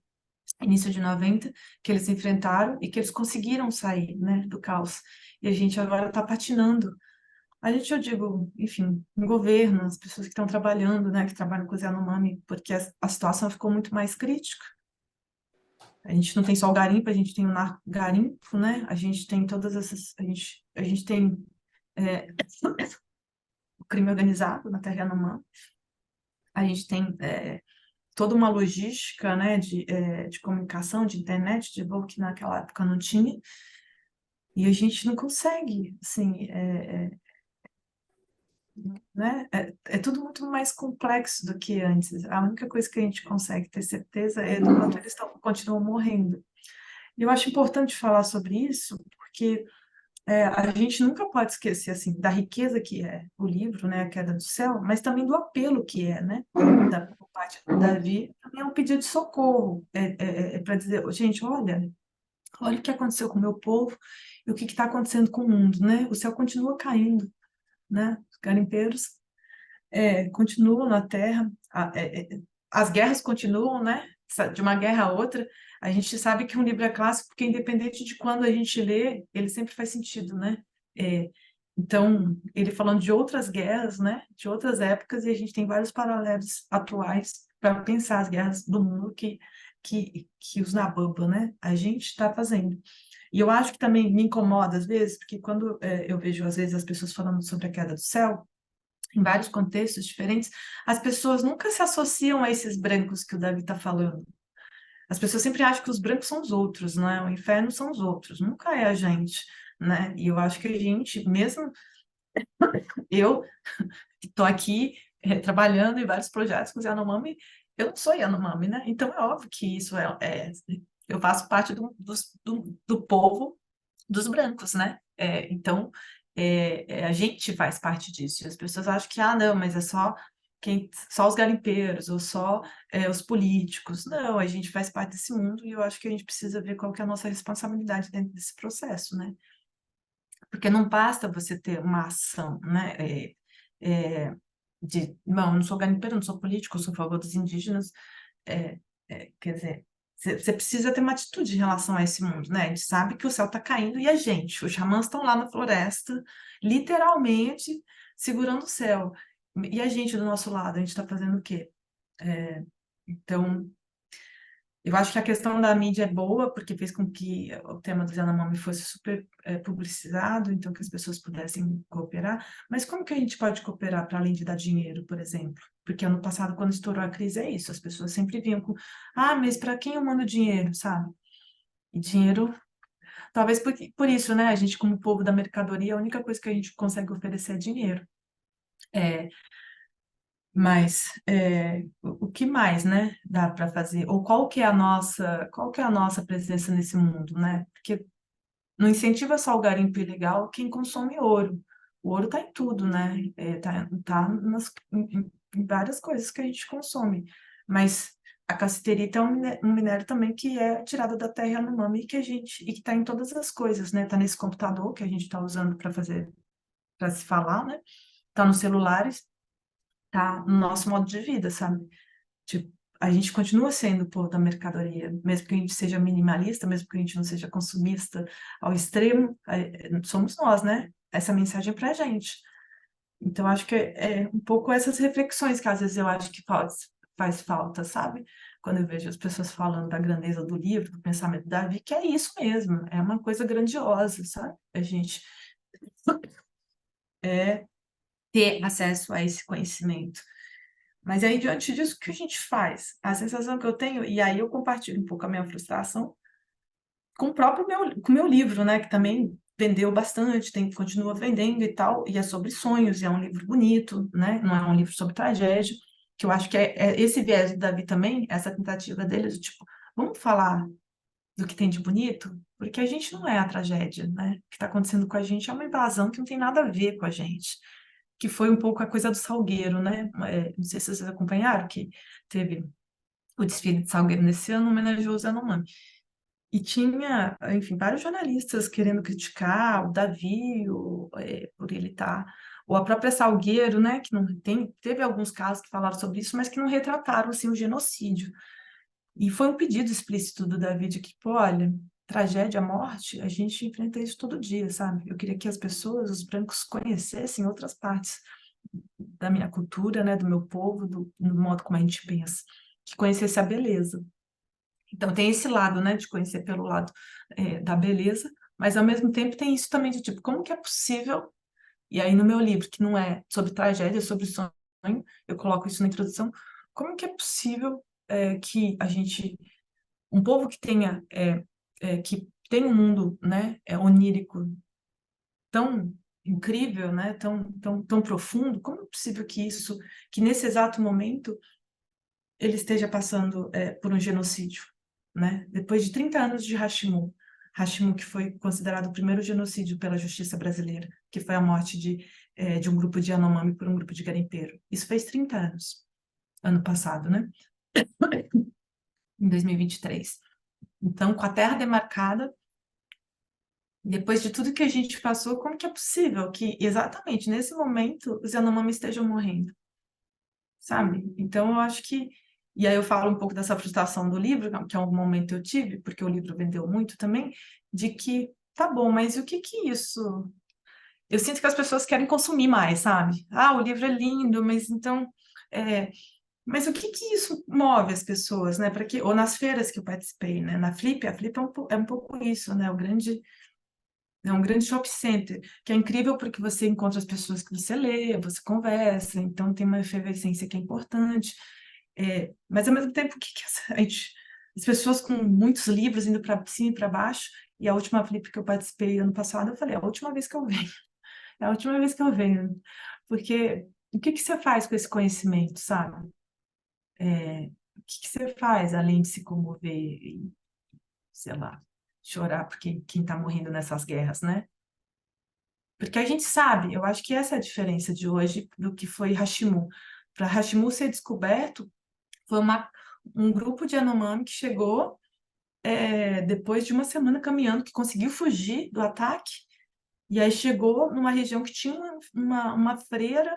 início de 90, que eles se enfrentaram e que eles conseguiram sair, né, do caos. E a gente agora está patinando. A gente, eu digo, enfim, o governo, as pessoas que estão trabalhando, né, que trabalham com o Yanomami, porque a situação ficou muito mais crítica. A gente não tem só o garimpo, a gente tem o narco-garimpo, né? A gente tem todas essas, a gente tem é, o crime organizado na terra Yanomami, a gente tem toda uma logística, né, de comunicação, de internet, de voo que naquela época não tinha, e a gente não consegue, assim, né? É tudo muito mais complexo do que antes. A única coisa que a gente consegue ter certeza é do quanto eles continuam morrendo. E eu acho importante falar sobre isso, porque a gente nunca pode esquecer assim da riqueza que é o livro, né, A Queda do Céu, mas também do apelo que é, né, por parte do Davi, também é um pedido de socorro, para dizer, gente, olha o que aconteceu com o meu povo e o que está acontecendo com o mundo, né? O céu continua caindo, né? Os garimpeiros continuam na Terra, as guerras continuam, né? De uma guerra a outra, a gente sabe que um livro é clássico porque, independente de quando a gente lê, ele sempre faz sentido, né? É, então, ele falando de outras guerras, né? De outras épocas, e a gente tem vários paralelos atuais para pensar as guerras do mundo que os Nababa, né? A gente está fazendo. E eu acho que também me incomoda às vezes, porque quando eu vejo às vezes as pessoas falando sobre a queda do céu, em vários contextos diferentes, as pessoas nunca se associam a esses brancos que o Davi está falando. As pessoas sempre acham que os brancos são os outros, né? O inferno são os outros, nunca é a gente, né? E eu acho que a gente, mesmo eu, que estou aqui trabalhando em vários projetos com os Yanomami, eu não sou Yanomami, né? Então é óbvio que isso eu faço parte do povo dos brancos, né? Então, a gente faz parte disso. E as pessoas acham que, não, mas é só os garimpeiros ou só os políticos. Não, a gente faz parte desse mundo e eu acho que a gente precisa ver qual que é a nossa responsabilidade dentro desse processo, né? Porque não basta você ter uma ação, né? Não, eu não sou garimpeiro, não sou político, eu sou a favor dos indígenas, é, quer dizer, você precisa ter uma atitude em relação a esse mundo, né? A gente sabe que o céu está caindo e a gente, os xamãs estão lá na floresta, literalmente segurando o céu. E a gente do nosso lado, a gente está fazendo o quê? Então, eu acho que a questão da mídia é boa, porque fez com que o tema do Yanomami fosse super publicizado, então que as pessoas pudessem cooperar. Mas como que a gente pode cooperar para além de dar dinheiro, por exemplo? Porque ano passado, quando estourou a crise, é isso, as pessoas sempre vinham com, mas para quem eu mando dinheiro, sabe? E dinheiro, talvez por isso, né? A gente, como povo da mercadoria, a única coisa que a gente consegue oferecer é dinheiro. É, mas o que mais, né, dá para fazer? Ou qual que é a nossa presença nesse mundo, né? Porque não incentiva só o garimpo ilegal quem consome ouro. O ouro está em tudo, né? Tá em várias coisas que a gente consome. Mas a cassiterita é um minério também que é tirado da terra Yanomami e que está em todas as coisas, né? Está nesse computador que a gente está usando para fazer para se falar, né? Tá nos celulares, tá no nosso modo de vida, sabe? Tipo, a gente continua sendo o povo da mercadoria, mesmo que a gente seja minimalista, mesmo que a gente não seja consumista ao extremo, somos nós, né? Essa mensagem é pra gente. Então, acho que é um pouco essas reflexões que às vezes eu acho que faz falta, sabe? Quando eu vejo as pessoas falando da grandeza do livro, do pensamento do Davi, que é isso mesmo, é uma coisa grandiosa, sabe? A gente é ter acesso a esse conhecimento. Mas aí, diante disso, o que a gente faz? A sensação que eu tenho, e aí eu compartilho um pouco a minha frustração com o próprio com o meu livro, né? Que também vendeu bastante, continua vendendo e tal, e é sobre sonhos, e é um livro bonito, né? Não é um livro sobre tragédia, que eu acho que é esse viés do Davi também, essa tentativa dele, de tipo, vamos falar do que tem de bonito? Porque a gente não é a tragédia, né? O que está acontecendo com a gente é uma invasão que não tem nada a ver com a gente, que foi um pouco a coisa do Salgueiro, né? Não sei se vocês acompanharam, que teve o desfile de Salgueiro nesse ano, homenageou o Zé Yanomami. E tinha, enfim, vários jornalistas querendo criticar o Davi, por ele estar, ou a própria Salgueiro, né, que não teve alguns casos que falaram sobre isso, mas que não retrataram, assim, o genocídio. E foi um pedido explícito do Davi de que, pô, olha, tragédia, morte, a gente enfrenta isso todo dia, sabe? Eu queria que as pessoas, os brancos, conhecessem outras partes da minha cultura, né, do meu povo, do modo como a gente pensa, que conhecesse a beleza. Então, tem esse lado, né, de conhecer pelo lado da beleza, mas ao mesmo tempo tem isso também de tipo, como que é possível? E aí no meu livro, que não é sobre tragédia, é sobre sonho, eu coloco isso na introdução, como que é possível que a gente, um povo que tenha, que tem um mundo, né, onírico tão incrível, né, tão profundo, como é possível que isso, que nesse exato momento ele esteja passando por um genocídio, né? Depois de 30 anos de Hashimu, que foi considerado o primeiro genocídio pela justiça brasileira, que foi a morte de um grupo de Yanomami por um grupo de garimpeiro. Isso fez 30 anos, ano passado, né? Em 2023. Então, com a terra demarcada, depois de tudo que a gente passou, como que é possível que exatamente nesse momento os Yanomami estejam morrendo? Sabe? Então, eu acho que. E aí eu falo um pouco dessa frustração do livro, que em algum momento eu tive, porque o livro vendeu muito também, de que, tá bom, mas o que que isso. Eu sinto que as pessoas querem consumir mais, sabe? Ah, o livro é lindo, mas então. é, Mas o que que isso move as pessoas, né? Para que... Ou nas feiras que eu participei, né? Na Flip, a Flip é um pouco isso, né? É um grande shopping center, que é incrível porque você encontra as pessoas que você lê, você conversa, então tem uma efervescência que é importante. Mas ao mesmo tempo, o que que as pessoas com muitos livros indo para cima e para baixo, e a última flip que eu participei ano passado, eu falei, é a última vez que eu venho, é a última vez que eu venho, porque o que que você faz com esse conhecimento, sabe? O que que você faz além de se comover e, sei lá, chorar porque quem está morrendo nessas guerras, né? Porque a gente sabe, eu acho que essa é a diferença de hoje do que foi Hashimu. Para Hashimu ser descoberto, foi um grupo de Yanomami que chegou depois de uma semana caminhando, que conseguiu fugir do ataque, e aí chegou numa região que tinha uma freira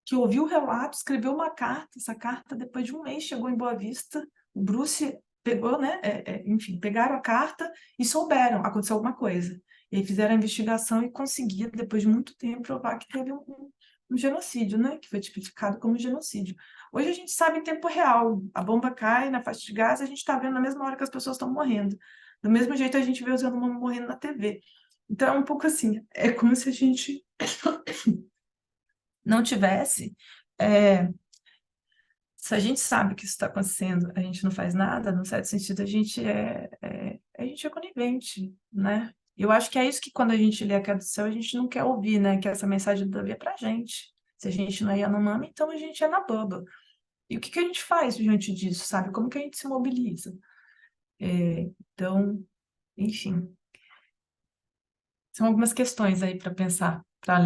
que ouviu o relato, escreveu uma carta. Essa carta, depois de um mês, chegou em Boa Vista. O Bruce pegou, né? Enfim, pegaram a carta e souberam, aconteceu alguma coisa. E aí fizeram a investigação e conseguiram, depois de muito tempo, provar que teve um genocídio, né? Que foi tipificado como genocídio. Hoje a gente sabe em tempo real. A bomba cai na faixa de Gaza, a gente está vendo na mesma hora que as pessoas estão morrendo. Do mesmo jeito a gente vê os Yanomami morrendo na TV. Então é um pouco assim, é como se a gente não tivesse. é, Se a gente sabe que isso está acontecendo, a gente não faz nada, no certo sentido, a gente é conivente, né? Eu acho que é isso que quando a gente lê a Queda do Céu, a gente não quer ouvir, né? Que essa mensagem do Davi é pra gente. Se a gente não é Yanomami, então a gente é na baba. E o que que a gente faz diante disso, sabe? Como que a gente se mobiliza? Então, enfim, são algumas questões aí para pensar, para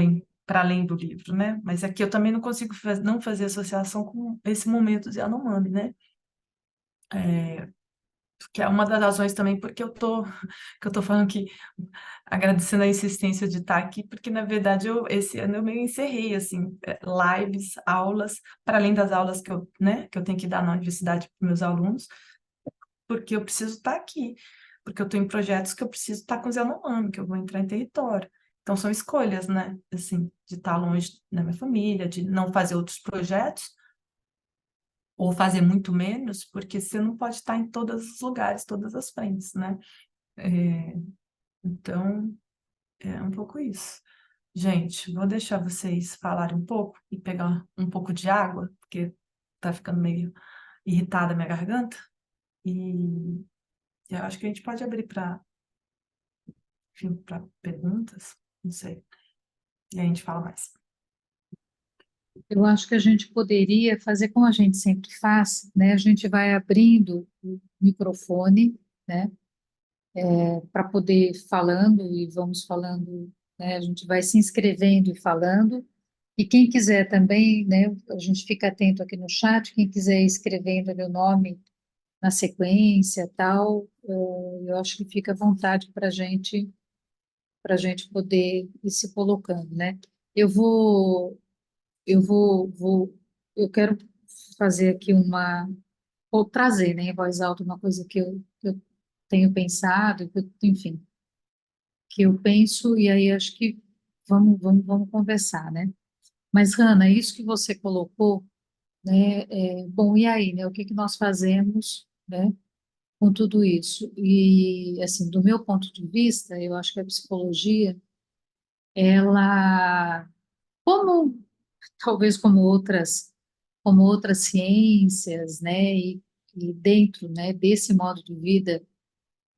além do livro, né? Mas aqui eu também não consigo não fazer associação com esse momento de Yanomami, né? que é uma das razões também porque que eu tô falando que agradecendo a insistência de estar aqui, porque na verdade esse ano eu meio encerrei assim, lives, aulas, para além das aulas que eu, né, que eu tenho que dar na universidade para meus alunos, porque eu preciso estar aqui, porque eu estou em projetos que eu preciso estar com o Yanomami, que eu vou entrar em território. Então são escolhas, né, assim, de estar longe da minha família, de não fazer outros projetos ou fazer muito menos, porque você não pode estar em todos os lugares, todas as frentes, né? É, então, é um pouco isso. Gente, vou deixar vocês falarem um pouco e pegar um pouco de água, porque tá ficando meio irritada a minha garganta. E eu acho que a gente pode abrir para, enfim, para perguntas, não sei. E a gente fala mais. Eu acho que a gente poderia fazer como a gente sempre faz, né? A gente vai abrindo o microfone, né? Para poder ir falando e vamos falando, né? A gente vai se inscrevendo e falando. E quem quiser também, né? A gente fica atento aqui no chat, quem quiser ir escrevendo ali o nome na sequência, tal, eu acho que fica à vontade para a gente poder ir se colocando, né? Eu vou, eu quero fazer aqui ou trazer, né, em voz alta uma coisa que eu tenho pensado, enfim, que eu penso, e aí acho que vamos conversar, né? Mas, Hanna, isso que você colocou, né, bom, e aí, né, o que que nós fazemos, né, com tudo isso? E, assim, do meu ponto de vista, eu acho que a psicologia, ela, como, talvez como outras ciências, né, e dentro, né, desse modo de vida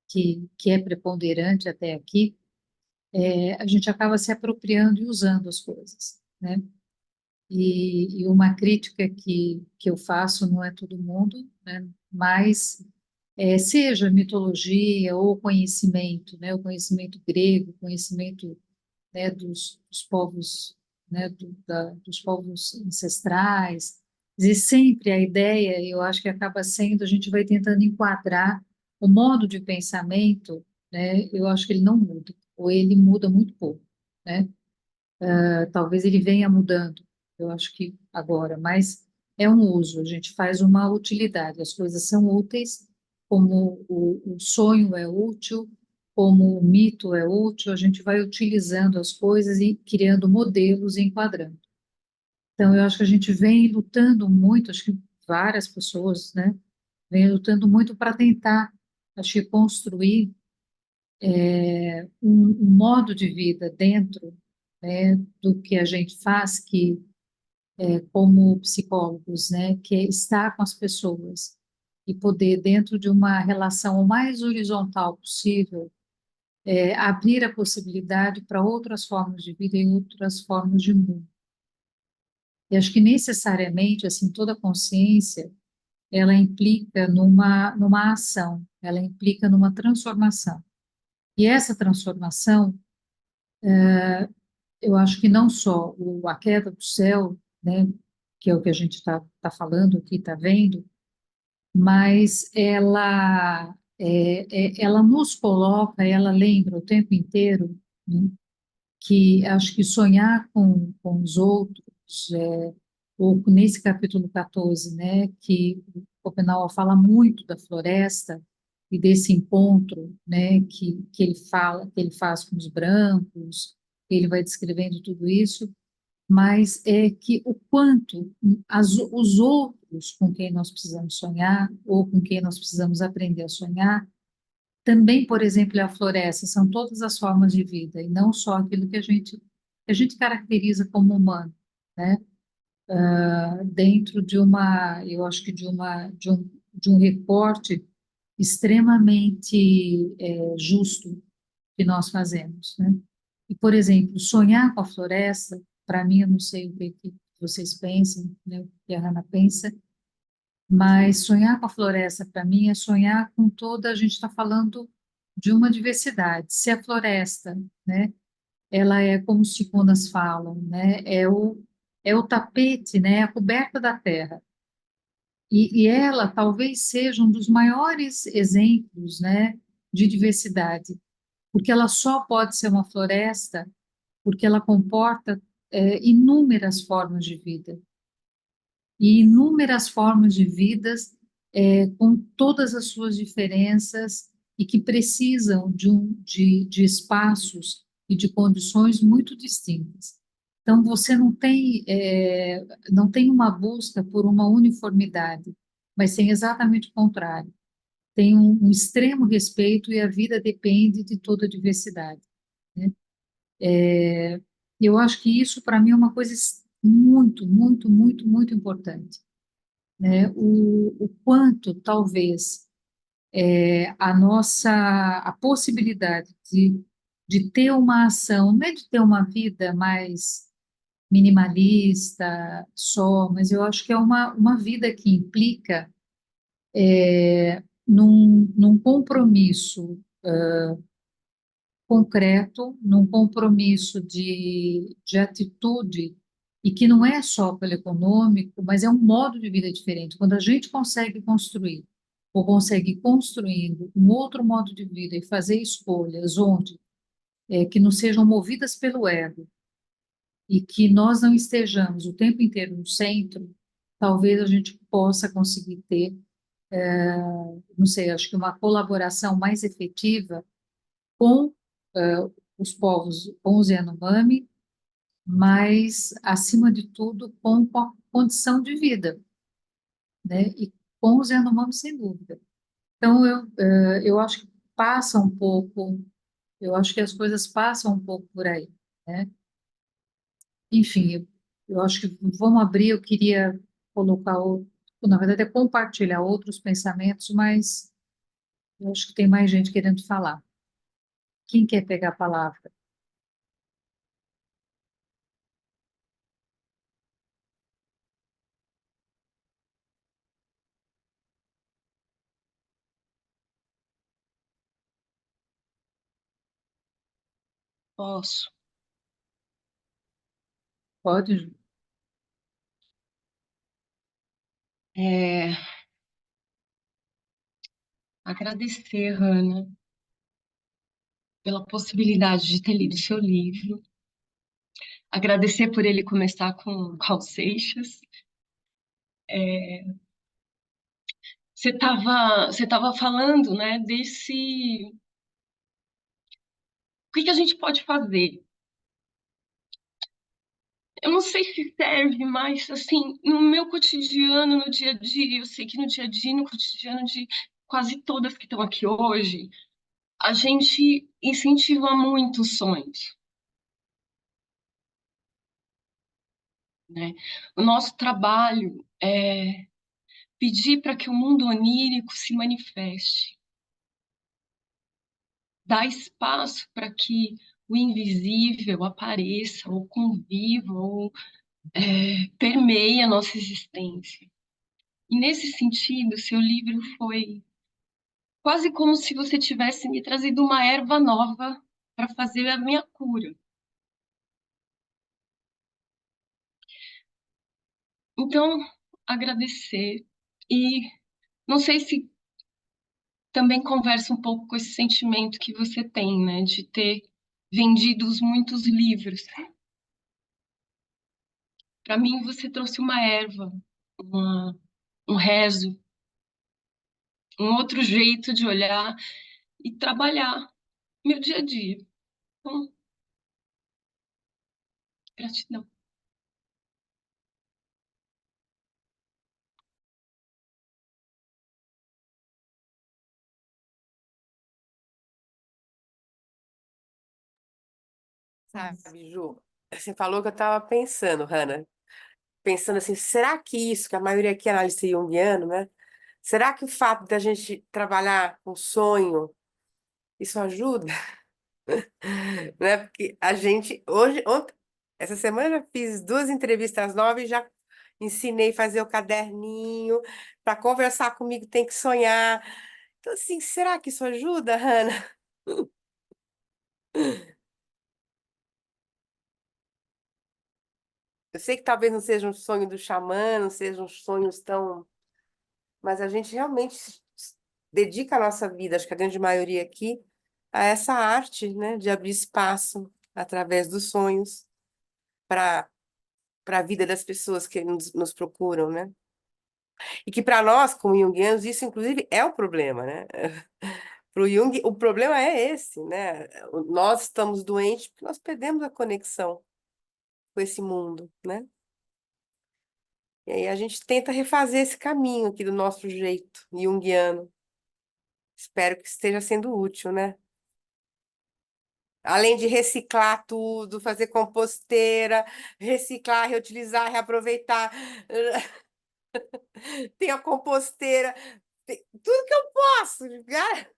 que é preponderante até aqui, a gente acaba se apropriando e usando as coisas, né? E uma crítica que eu faço, não é todo mundo, né? Mas seja mitologia ou conhecimento, né? O conhecimento grego, conhecimento, né, dos povos, né, dos povos ancestrais, e sempre a ideia, eu acho que acaba sendo, a gente vai tentando enquadrar o modo de pensamento, né? Eu acho que ele não muda, ou ele muda muito pouco, né? Talvez ele venha mudando, eu acho que agora, mas é um uso, a gente faz uma utilidade, as coisas são úteis, como o sonho é útil, como o mito é útil, a gente vai utilizando as coisas e criando modelos e enquadrando. Então, eu acho que a gente vem lutando muito, acho que várias pessoas, né, vem lutando muito para tentar, acho que construir um modo de vida dentro, né, do que a gente faz, que como psicólogos, né, que é estar com as pessoas e poder, dentro de uma relação o mais horizontal possível, abrir a possibilidade para outras formas de vida e outras formas de mundo. E acho que necessariamente, assim, toda consciência, ela implica numa ação, ela implica numa transformação. E essa transformação, eu acho que não só a queda do céu, né, que é o que a gente está falando aqui, está vendo, mas ela nos coloca, ela lembra o tempo inteiro, né, que acho que sonhar com os outros, ou nesse capítulo 14, né, que Schopenhauer fala muito da floresta e desse encontro, né, que ele fala, que ele faz com os brancos, ele vai descrevendo tudo isso, mas é que o quanto os outros com quem nós precisamos sonhar, ou com quem nós precisamos aprender a sonhar, também, por exemplo, é a floresta, são todas as formas de vida, e não só aquilo que a gente caracteriza como humano, né? Dentro de eu acho que de um recorte extremamente justo que nós fazemos, né? E, por exemplo, sonhar com a floresta, para mim, eu não sei o que vocês pensam, né, o que a Hannah pensa, mas sonhar com a floresta, para mim, é sonhar com toda, a gente está falando de uma diversidade. Se a floresta, né, ela é como os ticunas falam, né, é o tapete, né, a coberta da terra. E ela talvez seja um dos maiores exemplos, né, de diversidade, porque ela só pode ser uma floresta porque ela comporta inúmeras formas de vida, e inúmeras formas de vidas com todas as suas diferenças e que precisam de espaços e de condições muito distintas. Então, você não tem uma busca por uma uniformidade, mas tem exatamente o contrário. Tem um extremo respeito e a vida depende de toda a diversidade, né? Eu acho que isso, para mim, é uma coisa muito, muito, muito, muito importante, né? O quanto, talvez, a possibilidade de ter uma ação, não é de ter uma vida mais minimalista só, mas eu acho que é uma vida que implica num compromisso concreto, num compromisso de atitude, e que não é só pelo econômico, mas é um modo de vida diferente. Quando a gente consegue construir, ou consegue ir construindo um outro modo de vida e fazer escolhas onde que não sejam movidas pelo ego e que nós não estejamos o tempo inteiro no centro, talvez a gente possa conseguir ter, não sei, acho que uma colaboração mais efetiva com os povos, com os Yanomami, mas, acima de tudo, com a condição de vida, né? E com os Yanomami, sem dúvida. Então, eu acho que passa um pouco, eu acho que as coisas passam um pouco por aí, né? Enfim, eu acho que vamos abrir, eu queria colocar, na verdade, é compartilhar outros pensamentos, mas eu acho que tem mais gente querendo falar. Quem quer pegar a palavra? Posso. Pode, Ju? É, agradecer, Hannah, pela possibilidade de ter lido seu livro. Agradecer por ele começar com Raul Seixas. Você tava falando, né, o que que a gente pode fazer? Eu não sei se serve, mas, assim, no meu cotidiano, no dia a dia, eu sei que no dia a dia, no cotidiano de quase todas que estão aqui hoje, a gente incentiva muito os sonhos, né? O nosso trabalho é pedir para que o mundo onírico se manifeste, dar espaço para que o invisível apareça, ou conviva, ou permeie a nossa existência. E nesse sentido, seu livro foi quase como se você tivesse me trazido uma erva nova para fazer a minha cura. Então, agradecer. E não sei se também conversa um pouco com esse sentimento que você tem, né, de ter vendido muitos livros. Para mim, você trouxe uma erva, uma, um rezo, um outro jeito de olhar e trabalhar meu dia a dia. Então, gratidão. Sabe, Ju, você falou que eu estava pensando, Hannah, pensando assim, será que isso, que a maioria aqui é analista junguiano, né? Será que o fato da gente trabalhar com sonho, isso ajuda? Né? Porque a gente, hoje, ontem, essa semana eu fiz duas entrevistas novas e já ensinei a fazer o caderninho, para conversar comigo tem que sonhar. Então, assim, será que isso ajuda, Hannah? Eu sei que talvez não seja um sonho do xamã, não sejam sonhos tão mas a gente realmente dedica a nossa vida, acho que a grande maioria aqui, a essa arte, né, de abrir espaço através dos sonhos para a vida das pessoas que nos procuram, né? E que para nós, como junguianos, isso inclusive é o problema, né? Para o Jung, o problema é esse, né? Nós estamos doentes porque nós perdemos a conexão com esse mundo, né? E aí a gente tenta refazer esse caminho aqui do nosso jeito junguiano. Espero que esteja sendo útil, né? Além de reciclar tudo, fazer composteira, reciclar, reutilizar, reaproveitar. Tem a composteira, tudo que eu posso, cara.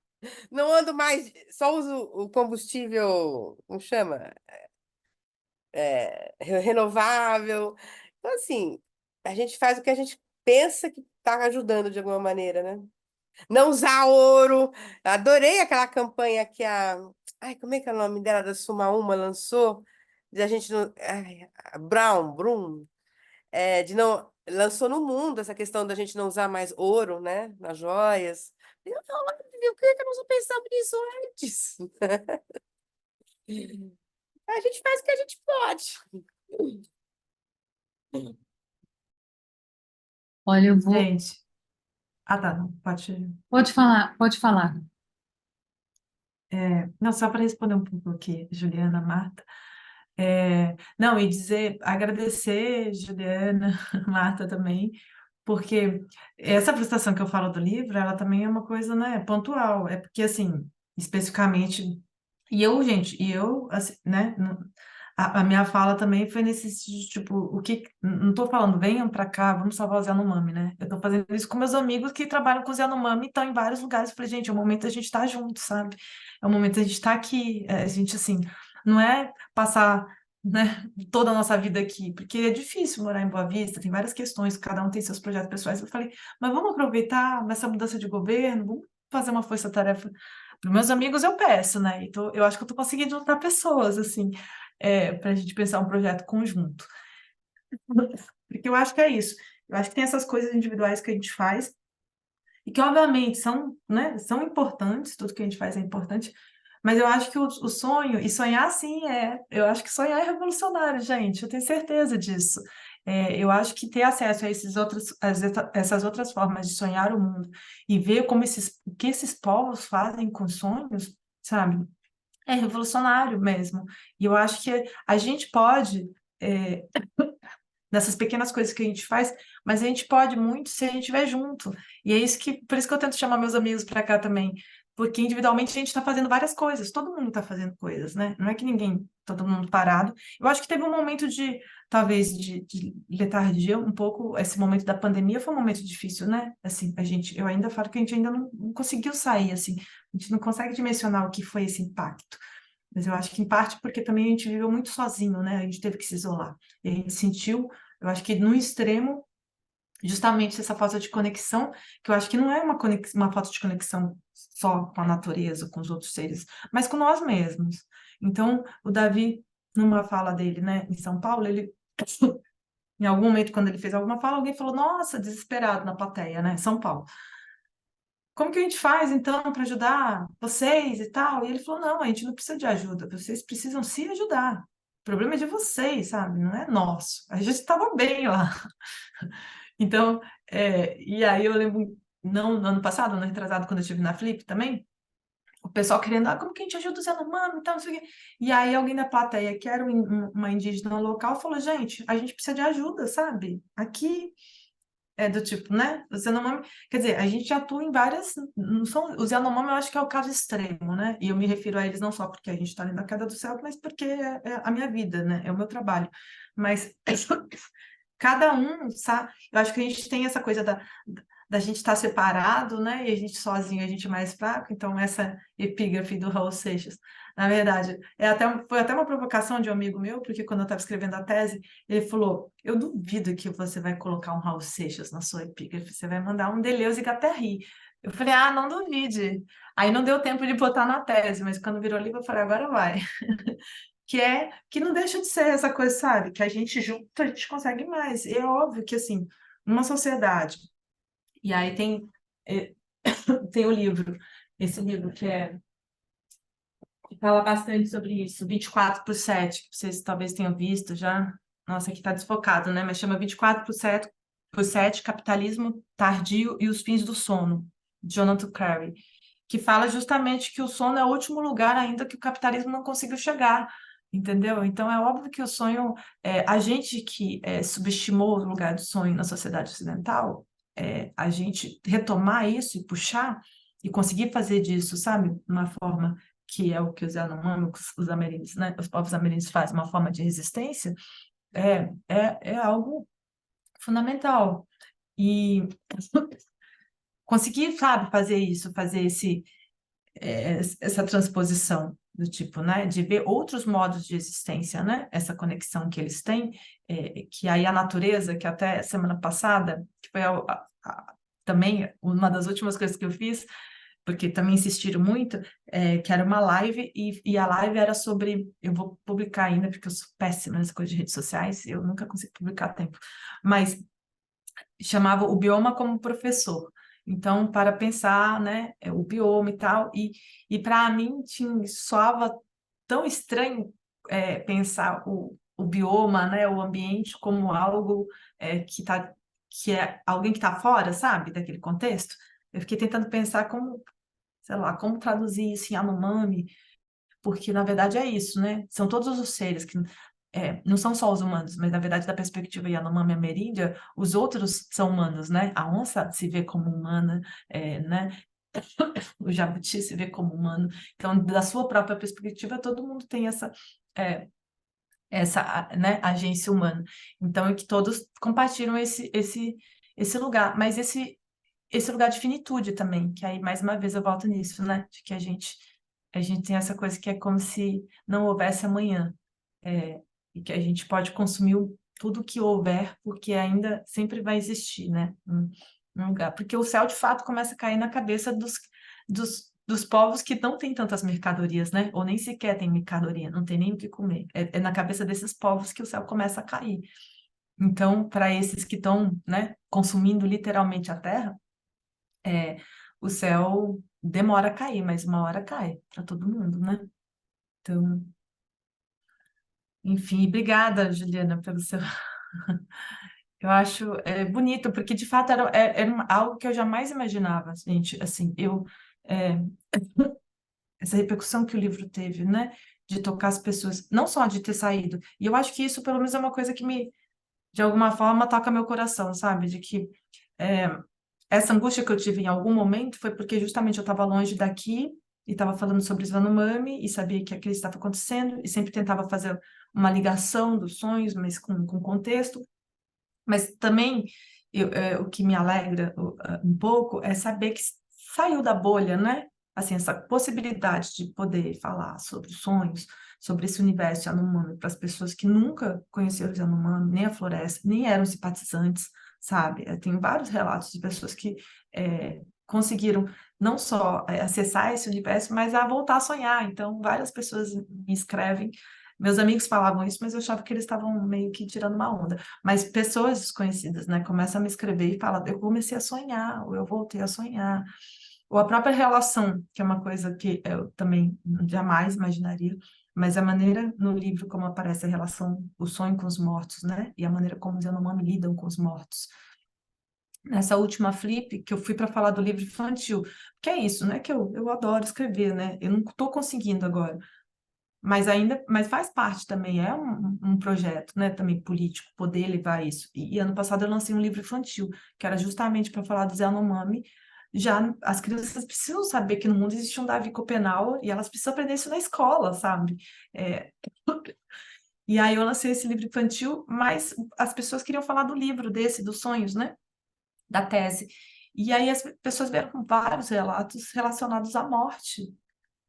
Não ando mais, só uso o combustível, como chama? Renovável. Então, assim, a gente faz o que a gente pensa que está ajudando de alguma maneira, né? Não usar ouro. Adorei aquela campanha que a. Ai, como é que é o nome dela, da Suma Uma lançou? De a gente não. Ai, a Brum, de não. Lançou no mundo essa questão da gente não usar mais ouro, né? Nas joias. Eu falo, por que que eu não pensava nisso antes? A gente faz o que a gente pode. Olha, eu vou. Gente, ah, tá, não, pode. Pode falar, pode falar. Não, só para responder um pouco aqui, Juliana, Marta. Não, e dizer, agradecer, Juliana, Marta também, porque essa frustração que eu falo do livro, ela também é uma coisa, né, pontual. É porque, assim, especificamente. E eu, assim, né, a minha fala também foi nesse sentido, tipo, não tô falando, venham pra cá, vamos salvar o Yanomami, né? Eu tô fazendo isso com meus amigos que trabalham com o Yanomami e estão em vários lugares. Eu falei, gente, é o momento da gente estar junto, sabe? É o momento da gente estar aqui. A gente, assim, não é passar, né, toda a nossa vida aqui, porque é difícil morar em Boa Vista, tem várias questões, cada um tem seus projetos pessoais. Eu falei, mas vamos aproveitar essa mudança de governo, vamos fazer uma força-tarefa. Para meus amigos eu peço, né? Eu acho que eu estou conseguindo juntar pessoas, assim, para a gente pensar um projeto conjunto. Porque eu acho que é isso. Eu acho que tem essas coisas individuais que a gente faz, e que, obviamente, são, né, são importantes, tudo que a gente faz é importante, mas eu acho que o sonho, e sonhar sim eu acho que sonhar é revolucionário, gente, eu tenho certeza disso. Eu acho que ter acesso a essas outras formas de sonhar o mundo e ver o que esses povos fazem com sonhos, sabe? É revolucionário mesmo. E eu acho que a gente pode, é, nessas pequenas coisas que a gente faz, mas a gente pode muito se a gente estiver junto. E é isso por isso que eu tento chamar meus amigos para cá também, porque individualmente a gente está fazendo várias coisas, todo mundo está fazendo coisas, né? Não é que todo mundo parado. Eu acho que teve um momento talvez, de letargia, um pouco, esse momento da pandemia foi um momento difícil, né? Assim, eu ainda falo que a gente ainda não conseguiu sair, assim, a gente não consegue dimensionar o que foi esse impacto. Mas eu acho que, em parte, porque também a gente viveu muito sozinho, né? A gente teve que se isolar. E a gente sentiu, eu acho que no extremo, justamente essa falta de conexão, que eu acho que não é uma falta de conexão só com a natureza, com os outros seres, mas com nós mesmos. Então, o Davi, numa fala dele, né, em São Paulo, em algum momento, quando ele fez alguma fala, alguém falou, nossa, desesperado na plateia, né, São Paulo. Como que a gente faz, então, para ajudar vocês e tal? E ele falou, não, a gente não precisa de ajuda, vocês precisam se ajudar. O problema é de vocês, sabe? Não é nosso. A gente estava bem lá. Então, e aí eu lembro, não, no ano passado, ano retrasado, quando eu estive na Flip também, o pessoal querendo, como que a gente ajuda o Zé Yanomami e tal, não sei o quê. E aí alguém da plateia, que era uma indígena local, falou, gente, a gente precisa de ajuda, sabe? Aqui é do tipo, né? Os Yanomami, quer dizer, a gente atua em várias, não são, os Yanomami eu acho que é o caso extremo, né? E eu me refiro a eles não só porque a gente está ali na queda do céu, mas porque é a minha vida, né? É o meu trabalho. Mas cada um, sabe? Eu acho que a gente tem essa coisa da gente estar separado, né? E a gente sozinho, a gente mais fraco. Então, essa epígrafe do Raul Seixas, na verdade, foi até uma provocação de um amigo meu, porque quando eu estava escrevendo a tese, ele falou: eu duvido que você vai colocar um Raul Seixas na sua epígrafe, você vai mandar um Deleuze e Guattari. Eu falei, não duvide. Aí não deu tempo de botar na tese, mas quando virou livro, eu falei, agora vai. Que não deixa de ser essa coisa, sabe? Que a gente junto, a gente consegue mais. E é óbvio que, assim, numa sociedade E aí eh, tem o livro, esse livro que fala bastante sobre isso, 24/7, que vocês talvez tenham visto já. Nossa, aqui tá desfocado, né? Mas chama 24/7, Capitalismo Tardio e os Fins do Sono, Jonathan Carey, que fala justamente que o sono é o último lugar ainda que o capitalismo não conseguiu chegar, entendeu? Então é óbvio que o sonho, a gente que subestimou o lugar do sonho na sociedade ocidental, a gente retomar isso e puxar e conseguir fazer disso, sabe, uma forma que é o que os Yanomami, os ameríndios, né, os povos ameríndios fazem, uma forma de resistência, é algo fundamental. E conseguir, sabe, fazer isso, fazer essa transposição do tipo, né, de ver outros modos de existência, né, essa conexão que eles têm, que aí a natureza, que até semana passada, que foi também uma das últimas coisas que eu fiz, porque também insistiram muito, que era uma live, e a live era sobre, eu vou publicar ainda, porque eu sou péssima nessa coisa de redes sociais, eu nunca consigo publicar a tempo, mas chamava o bioma como professor. Então, para pensar, né, o bioma e tal, e para mim soava tão estranho pensar o bioma, né, o ambiente como algo que é alguém que está fora, sabe, daquele contexto. Eu fiquei tentando pensar como, sei lá, como traduzir isso em Yanomami, porque na verdade é isso, né? São todos os seres que não são só os humanos, mas na verdade, da perspectiva Yanomami ameríndia, os outros são humanos, né? A onça se vê como humana, né? O jabuti se vê como humano. Então, da sua própria perspectiva, todo mundo tem é, né, agência humana. Então, é que todos compartilham esse lugar, mas esse lugar de finitude também, que aí, mais uma vez, eu volto nisso, né? De que a gente tem essa coisa que é como se não houvesse amanhã, e que a gente pode consumir tudo que houver, porque ainda sempre vai existir, né? Um lugar. Porque o céu, de fato, começa a cair na cabeça dos povos que não têm tantas mercadorias, né? Ou nem sequer tem mercadoria, não tem nem o que comer. É na cabeça desses povos que o céu começa a cair. Então, para esses que estão, né, consumindo literalmente a terra, o céu demora a cair, mas uma hora cai para todo mundo, né? Então, enfim, obrigada, Juliana, pelo seu. Eu acho bonito, porque de fato era algo que eu jamais imaginava, gente. Assim, é, essa repercussão que o livro teve, né? De tocar as pessoas, não só de ter saído. E eu acho que isso, pelo menos, é uma coisa que de alguma forma, toca meu coração, sabe? De que é, essa angústia que eu tive em algum momento foi porque justamente eu estava longe daqui e estava falando sobre os Yanomami e sabia que aquilo estava acontecendo e sempre tentava fazer uma ligação dos sonhos, mas com contexto. Mas também o que me alegra um pouco é saber que saiu da bolha, né? Assim, essa possibilidade de poder falar sobre os sonhos, sobre esse universo Yanomami para as pessoas que nunca conheceram os Yanomami, nem a floresta, nem eram simpatizantes, sabe? Eu tenho vários relatos de pessoas que conseguiram não só acessar esse universo, mas a voltar a sonhar. Então, várias pessoas me escrevem. Meus amigos falavam isso, mas eu achava que eles estavam meio que tirando uma onda. Mas pessoas desconhecidas, né, começam a me escrever e falam, eu comecei a sonhar, ou eu voltei a sonhar. Ou a própria relação, que é uma coisa que eu também jamais imaginaria, mas a maneira no livro como aparece a relação, o sonho com os mortos, né, e a maneira como os Yanomami lidam com os mortos. Nessa última flip, que eu fui para falar do livro infantil, que é isso, né, que eu adoro escrever, né, eu não estou conseguindo agora, mas faz parte também, é um projeto, né, também político, poder levar isso. E ano passado eu lancei um livro infantil, que era justamente para falar do Zé Yanomami. Já as crianças precisam saber que no mundo existe um Davi Copenau e elas precisam aprender isso na escola, sabe? É, E aí eu lancei esse livro infantil, mas as pessoas queriam falar do livro desse, dos sonhos, né? Da tese. E aí as pessoas vieram com vários relatos relacionados à morte,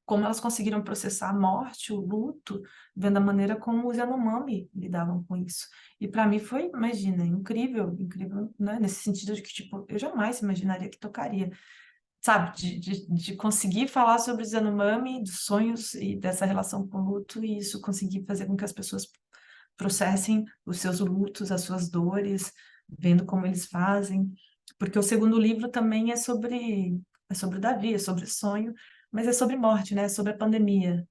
como elas conseguiram processar a morte, o luto, vendo a maneira como os Yanomami lidavam com isso. E para mim foi, imagina, incrível, incrível, né? Nesse sentido de que, tipo, eu jamais imaginaria que tocaria, sabe? De conseguir falar sobre os Yanomami, dos sonhos e dessa relação com o luto, e isso conseguir fazer com que as pessoas processem os seus lutos, as suas dores, vendo como eles fazem. porque o segundo livro também é sobre o Davi, é sobre sonho, mas é sobre morte, né? É sobre a pandemia,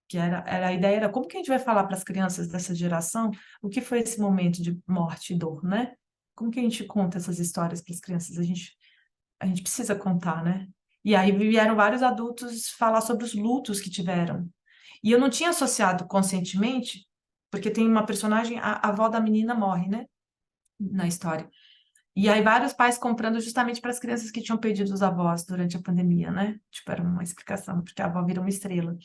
que a ideia era como que a gente vai falar para as crianças dessa geração o que foi esse momento de morte e dor, né? Como que a gente conta essas histórias para as crianças? A gente precisa contar, né? E aí vieram vários adultos falar sobre os lutos que tiveram. E eu não tinha associado conscientemente, porque tem uma personagem, a avó da menina morre, né? Na história. E aí vários pais comprando justamente para as crianças que tinham perdido os avós durante a pandemia, né? Tipo, era uma explicação, porque a avó vira uma estrela.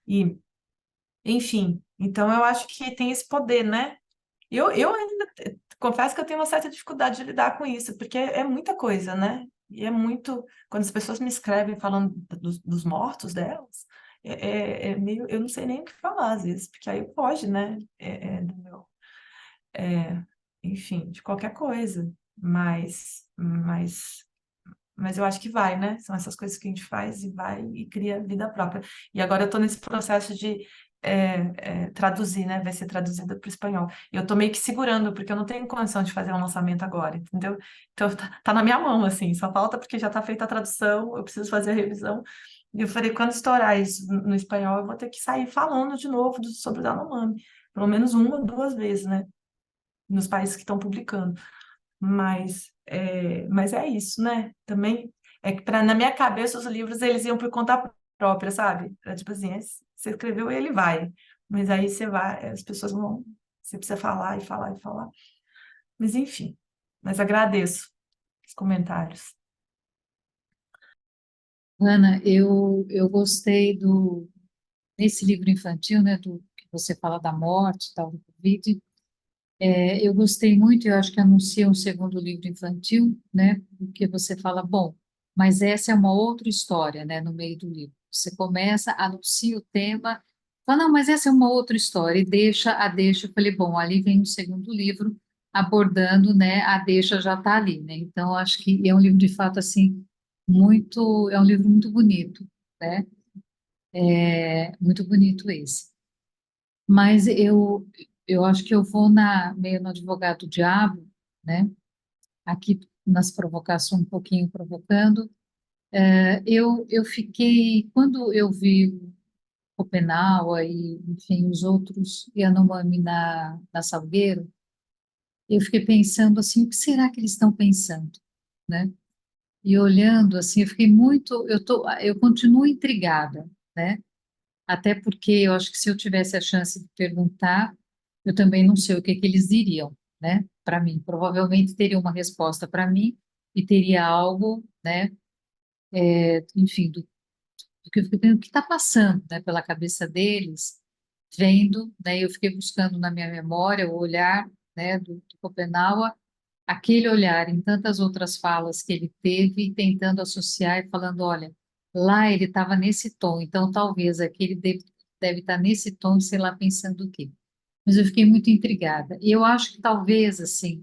E, enfim, então eu acho que tem esse poder, né? Eu ainda confesso que eu tenho uma certa dificuldade de lidar com isso, porque é muita coisa, né? E é muito. Quando as pessoas me escrevem falando dos mortos delas, é meio. Eu não sei nem o que falar, às vezes, porque aí pode, né? Do meu, enfim, de qualquer coisa. Mas eu acho que vai, né? São essas coisas que a gente faz e vai e cria vida própria. E agora eu estou nesse processo de traduzir, né? Vai ser traduzida para o espanhol. E eu estou meio que segurando, porque eu não tenho condição de fazer um lançamento agora, entendeu? Então tá na minha mão, assim, só falta porque já está feita a tradução, eu preciso fazer a revisão. E eu falei, quando estourar isso no espanhol, eu vou ter que sair falando de novo sobre o Yanomami. Pelo menos uma ou duas vezes, né? Nos países que estão publicando. Mas é isso, né? Também é que na minha cabeça os livros eles iam por conta própria, sabe? Era tipo assim, você escreveu e ele vai. Mas aí você vai, as pessoas vão, você precisa falar e falar e falar. Mas enfim, mas agradeço os comentários. Ana, eu gostei nesse livro infantil, né, do que você fala da morte, tal, do Covid. Eu gostei muito, eu acho que anuncia um segundo livro infantil, né, porque você fala, bom, mas essa é uma outra história, né, no meio do livro. Você começa, anuncia o tema, fala, não, mas essa é uma outra história, e deixa. Eu falei, bom, ali vem o segundo livro abordando, né, a deixa já está ali, né, então eu acho que é um livro de fato, assim, é um livro muito bonito, né, muito bonito esse. Mas eu acho que eu vou meio no advogado do diabo, né? Aqui nas provocações, um pouquinho provocando. Eu fiquei, quando eu vi Schopenhauer e, enfim, os outros Yanomami na Salgueiro, eu fiquei pensando assim, o que será que eles estão pensando, né? E olhando assim, eu fiquei muito, eu continuo intrigada, né? Até porque eu acho que se eu tivesse a chance de perguntar, eu também não sei o que que eles diriam, né? Para mim, provavelmente teria uma resposta para mim e teria algo, né? Enfim, do que eu fiquei pensando, o que está passando, né? Pela cabeça deles, vendo, né? Eu fiquei buscando na minha memória o olhar, né? Do Schopenhauer, aquele olhar em tantas outras falas que ele teve, e tentando associar e falando, olha, lá ele estava nesse tom, então talvez aqui ele deve estar nesse tom, sei lá, pensando o quê. Mas eu fiquei muito intrigada. E eu acho que talvez, assim,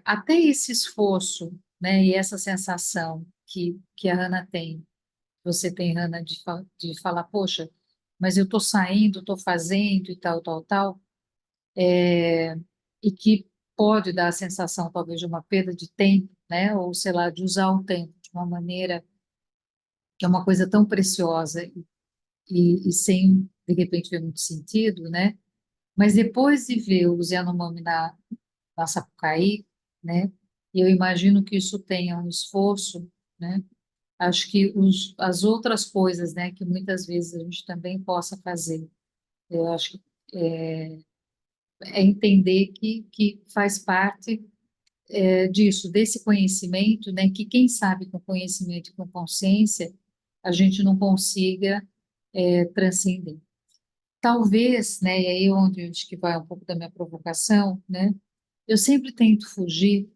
até esse esforço, né, e essa sensação que a Hannah tem, você tem, Hannah, de falar, poxa, mas eu estou saindo, estou fazendo e tal, tal, tal, e que pode dar a sensação, talvez, de uma perda de tempo, né? Ou, sei lá, de usar o tempo de uma maneira que é uma coisa tão preciosa e sem, de repente, ver muito sentido, né? Mas depois de ver o Yanomami na Sapucaí, né? E eu imagino que isso tenha um esforço, né? Acho que as outras coisas, né, que muitas vezes a gente também possa fazer, eu acho que é entender que faz parte disso, desse conhecimento, né, que quem sabe com conhecimento e com consciência a gente não consiga transcender. Talvez, né, e aí é onde eu acho que vai um pouco da minha provocação, né, eu sempre tento fugir,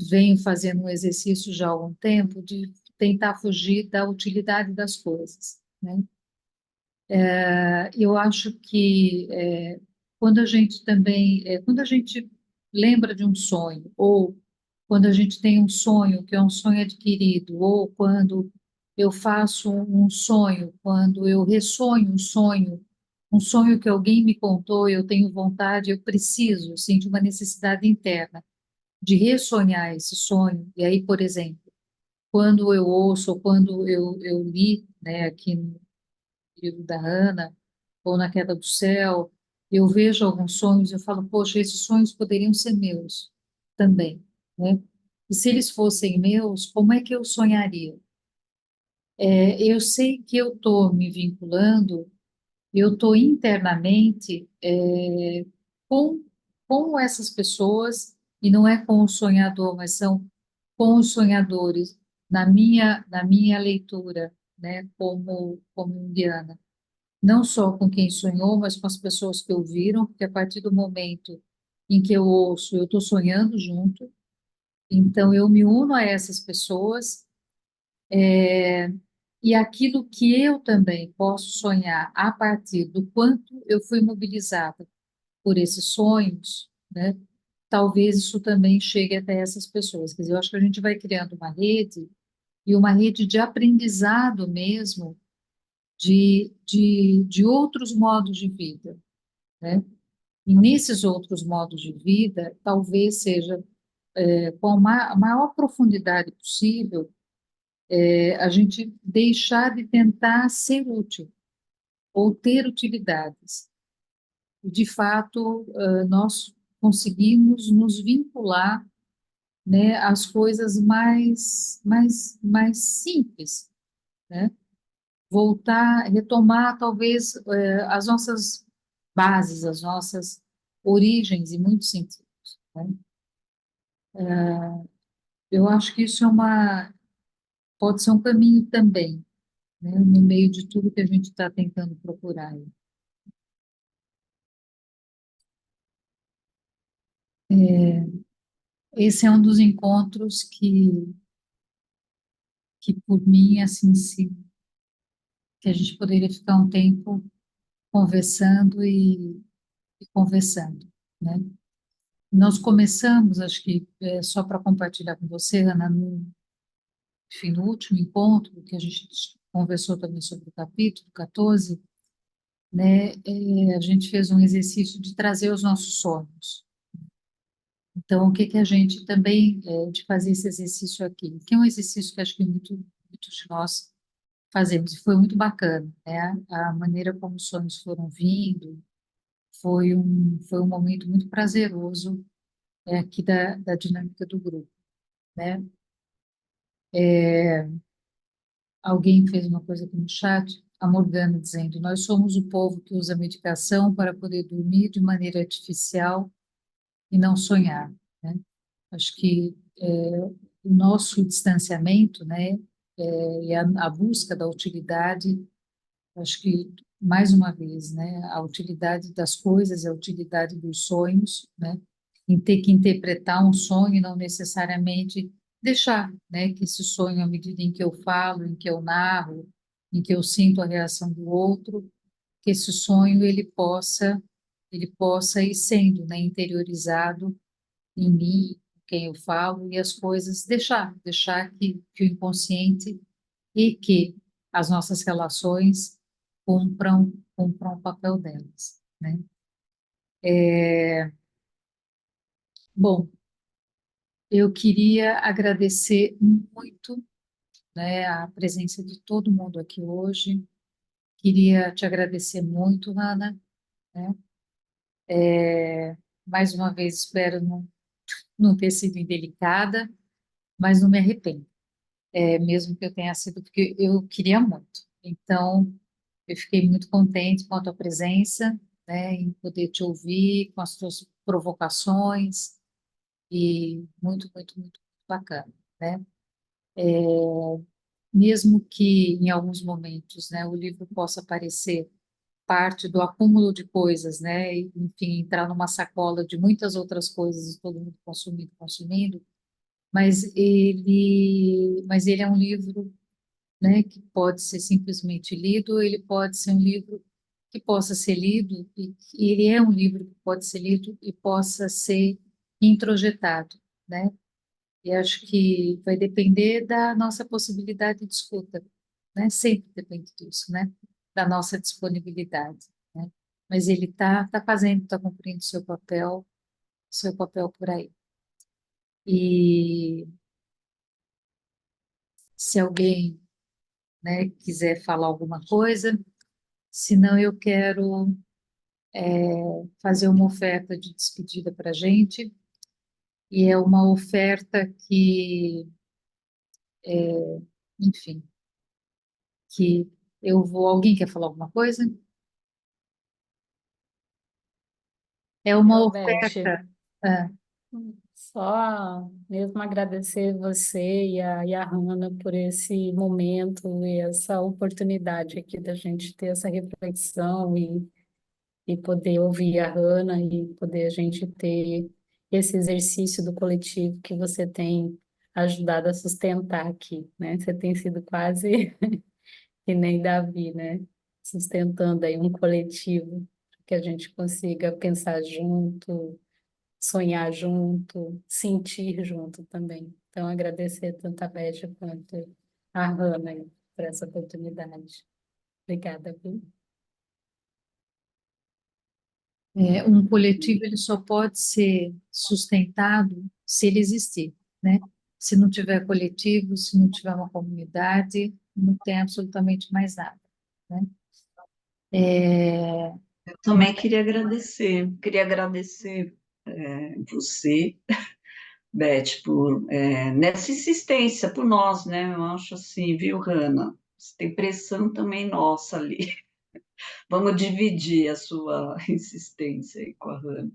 venho fazendo um exercício já há algum tempo de tentar fugir da utilidade das coisas, né. Eu acho que quando a gente também, quando a gente lembra de um sonho, ou quando a gente tem um sonho que é um sonho adquirido, ou quando eu faço um sonho, quando eu ressonho um sonho um sonho que alguém me contou, eu tenho vontade, eu preciso, eu sinto uma necessidade interna de ressonhar esse sonho. E aí, por exemplo, quando eu ouço, ou quando eu li, né, aqui no livro da Ana, ou na Queda do Céu, eu vejo alguns sonhos, eu falo, poxa, esses sonhos poderiam ser meus também, né? E se eles fossem meus, como é que eu sonharia? Eu sei que eu estou me vinculando, eu estou internamente com, com essas pessoas, e não é com o sonhador, mas são com os sonhadores, na minha leitura, né, como indiana. Não só com quem sonhou, mas com as pessoas que ouviram, porque a partir do momento em que eu ouço, eu estou sonhando junto, então eu me uno a essas pessoas, e aquilo que eu também posso sonhar a partir do quanto eu fui mobilizada por esses sonhos, né? Talvez isso também chegue até essas pessoas. Quer dizer, eu acho que a gente vai criando uma rede, e uma rede de aprendizado mesmo, de outros modos de vida, né? E nesses outros modos de vida, talvez seja, com a maior profundidade possível, a gente deixar de tentar ser útil ou ter utilidades. De fato, nós conseguimos nos vincular, né, às coisas mais simples, né? Voltar, retomar talvez as nossas bases, as nossas origens em muitos sentidos, né? Eu acho que isso pode ser um caminho também, né, no meio de tudo que a gente está tentando procurar aí. Esse é um dos encontros que por mim, assim, que a gente poderia ficar um tempo conversando e conversando, né? Nós começamos, acho que só para compartilhar com você, Ana, enfim, no último encontro, que a gente conversou também sobre o capítulo 14, né, a gente fez um exercício de trazer os nossos sonhos. Então, o que que a gente também, de fazer esse exercício aqui, que é um exercício que acho que muitos de nós fazemos, e foi muito bacana, né, a maneira como os sonhos foram vindo, foi um momento muito prazeroso, aqui da dinâmica do grupo, né. Alguém fez uma coisa aqui no chat, a Morgana dizendo, nós somos o povo que usa medicação para poder dormir de maneira artificial e não sonhar, né? Acho que o nosso distanciamento, né, e a busca da utilidade, acho que, mais uma vez, né, a utilidade das coisas, a utilidade dos sonhos, né, em ter que interpretar um sonho e não necessariamente deixar, né, que esse sonho, à medida em que eu falo, em que eu narro, em que eu sinto a reação do outro, que esse sonho ele possa ir sendo, né, interiorizado em mim, quem eu falo, e as coisas deixar que o inconsciente e que as nossas relações cumpram o papel delas, né? Bom, eu queria agradecer muito, né, a presença de todo mundo aqui hoje. Queria te agradecer muito, Ana, né? Mais uma vez, espero não ter sido indelicada, mas não me arrependo, mesmo que eu tenha sido, porque eu queria muito. Então, eu fiquei muito contente com a tua presença, né, em poder te ouvir, com as tuas provocações, e muito, muito, muito bacana, né? Mesmo que em alguns momentos, né, o livro possa parecer parte do acúmulo de coisas, né, e, enfim, entrar numa sacola de muitas outras coisas e todo mundo consumindo, consumindo, mas ele é um livro, né, que pode ser simplesmente lido, ele pode ser um livro que possa ser lido, e ele é um livro que pode ser lido e possa ser introjetado, né? E acho que vai depender da nossa possibilidade de escuta, né? Sempre depende disso, né? Da nossa disponibilidade, né? mas ele tá fazendo, tá cumprindo seu papel por aí. E se alguém, né, quiser falar alguma coisa, senão eu quero fazer uma oferta de despedida para a gente, e é uma oferta que, enfim, que eu vou. Alguém quer falar alguma coisa? É uma Eu, Beth, oferta. Ah, só mesmo agradecer você e a Hannah por esse momento e essa oportunidade aqui da gente ter essa reflexão e poder ouvir a Hannah e poder a gente ter esse exercício do coletivo que você tem ajudado a sustentar aqui, né? Você tem sido quase que nem Davi, né? Sustentando aí um coletivo que a gente consiga pensar junto, sonhar junto, sentir junto também. Então, agradecer tanto a Beth quanto a Hannah aí por essa oportunidade. Obrigada, viu? um coletivo ele só pode ser sustentado se ele existir, né? Se não tiver coletivo, se não tiver uma comunidade, não tem absolutamente mais nada, né? É, Eu também queria agradecer você, Beth, por nessa insistência por nós, né? Eu acho assim, viu, Hanna? Tem pressão também nossa ali. Vamos dividir a sua insistência aí com a Hanna.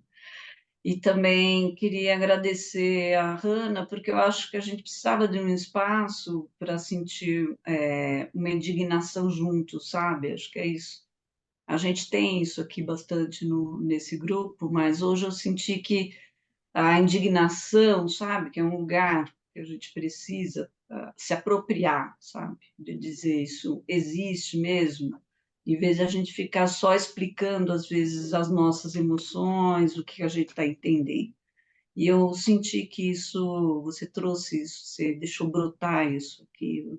E também queria agradecer a Hanna, porque eu acho que a gente precisava de um espaço para sentir uma indignação junto, sabe? Acho que é isso. A gente tem isso aqui bastante nesse grupo, mas hoje eu senti que a indignação, sabe, que é um lugar que a gente precisa se apropriar, sabe, de dizer isso existe mesmo, em vez de a gente ficar só explicando, às vezes, as nossas emoções, o que a gente está entendendo. E eu senti que isso, você trouxe isso, você deixou brotar isso, que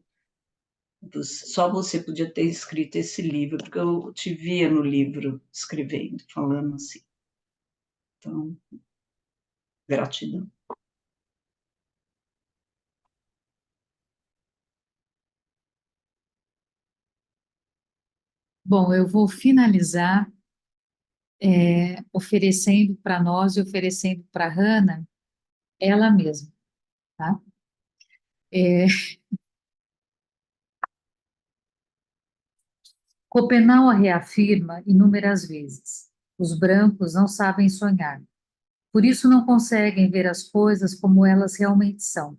só você podia ter escrito esse livro, porque eu te via no livro escrevendo, falando assim. Então, gratidão. bom, eu vou finalizar oferecendo para nós e oferecendo para a Hannah ela mesma, tá? É, Copenau reafirma inúmeras vezes: os brancos não sabem sonhar, por isso não conseguem ver as coisas como elas realmente são.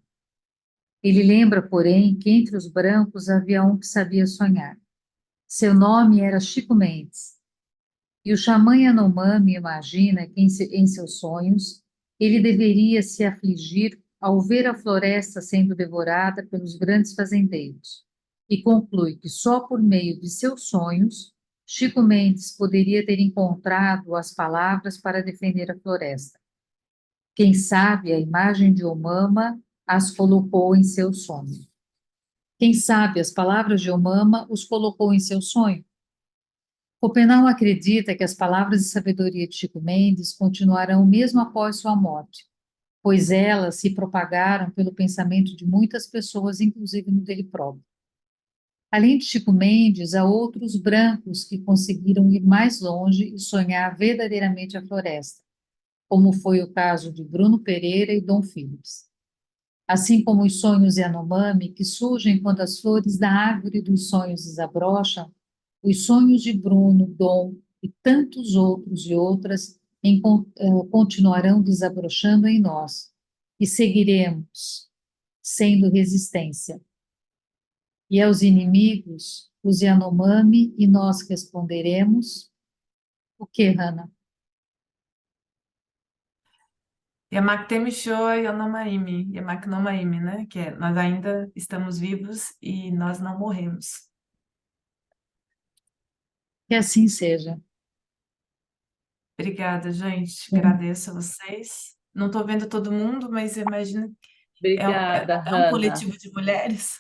Ele lembra, porém, que entre os brancos havia um que sabia sonhar. Seu nome era Chico Mendes. E o xamã Yanomami imagina que em seus sonhos ele deveria se afligir ao ver a floresta sendo devorada pelos grandes fazendeiros. E conclui que só por meio de seus sonhos Chico Mendes poderia ter encontrado as palavras para defender a floresta. Quem sabe a imagem de Omama as colocou em seu sonho. Quem sabe as palavras de Omama os colocou em seu sonho. Copenau acredita que as palavras de sabedoria de Chico Mendes continuarão mesmo após sua morte, pois elas se propagaram pelo pensamento de muitas pessoas, inclusive no dele próprio. Além de Chico Mendes, há outros brancos que conseguiram ir mais longe e sonhar verdadeiramente a floresta, como foi o caso de Bruno Pereira e Dom Phillips. Assim como os sonhos Yanomami, que surgem quando as flores da árvore dos sonhos desabrocham, os sonhos de Bruno, Dom e tantos outros e outras continuarão desabrochando em nós e seguiremos sendo resistência. E aos inimigos, os Yanomami, e nós responderemos o que, Hannah? Yamak Temisho Yonomaimi, Yamak Nomaimi, né? Que é, nós ainda estamos vivos e nós não morremos. Que assim seja. Obrigada, gente. Agradeço a vocês. Não estou vendo todo mundo, mas eu imagino que Obrigada, é um Hannah. coletivo de mulheres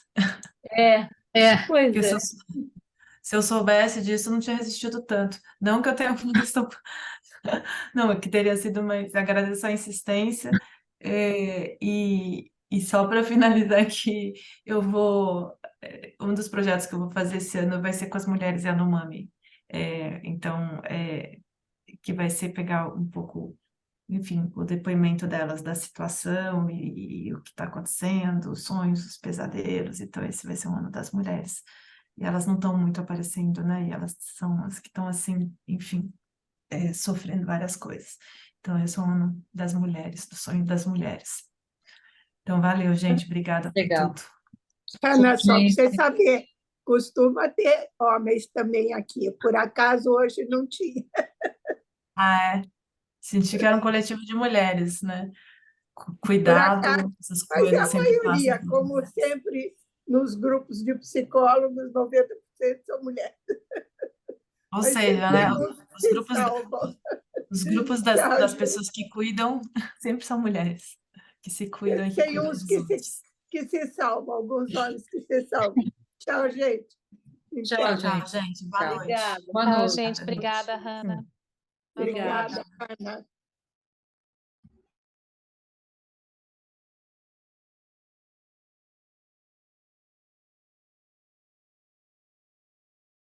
É, É, pois que é. Se eu soubesse disso, eu não tinha resistido tanto. Não que eu tenha uma questão. Não, é que teria sido mais. Agradeço a insistência. E só para finalizar aqui, eu vou. Um dos projetos que eu vou fazer esse ano vai ser com as mulheres Yanomami. Então, que vai ser pegar um pouco, enfim, o depoimento delas da situação e o que está acontecendo, os sonhos, os pesadelos. Então, esse vai ser um ano das mulheres. E elas não estão muito aparecendo, né? E elas são as que estão, assim, enfim, sofrendo várias coisas. Então, esse é o ano das mulheres, do sonho das mulheres. Então, valeu, gente. Obrigada por Legal. tudo. Ana, só para você Gente, saber, costuma ter homens também aqui. Por acaso, hoje não tinha. Senti que era um coletivo de mulheres, né? Por Cuidado, acaso, essas mas é coisas a sempre passam maioria, por como mulheres. sempre, nos grupos de psicólogos, 90% são mulheres. Ou Mas seja, tem né? uns Os que grupos, salvam. os grupos Tchau, das gente. pessoas que cuidam sempre são mulheres, que se cuidam e que Tem cuidam uns dos outros. que se salvam, alguns homens que se salvam. Tchau, gente. tchau, Tchau, gente. gente. Boa Tchau. noite. Obrigada. Boa Tchau, noite. gente. Obrigada, Hanna. Boa Obrigada, noite. Ana.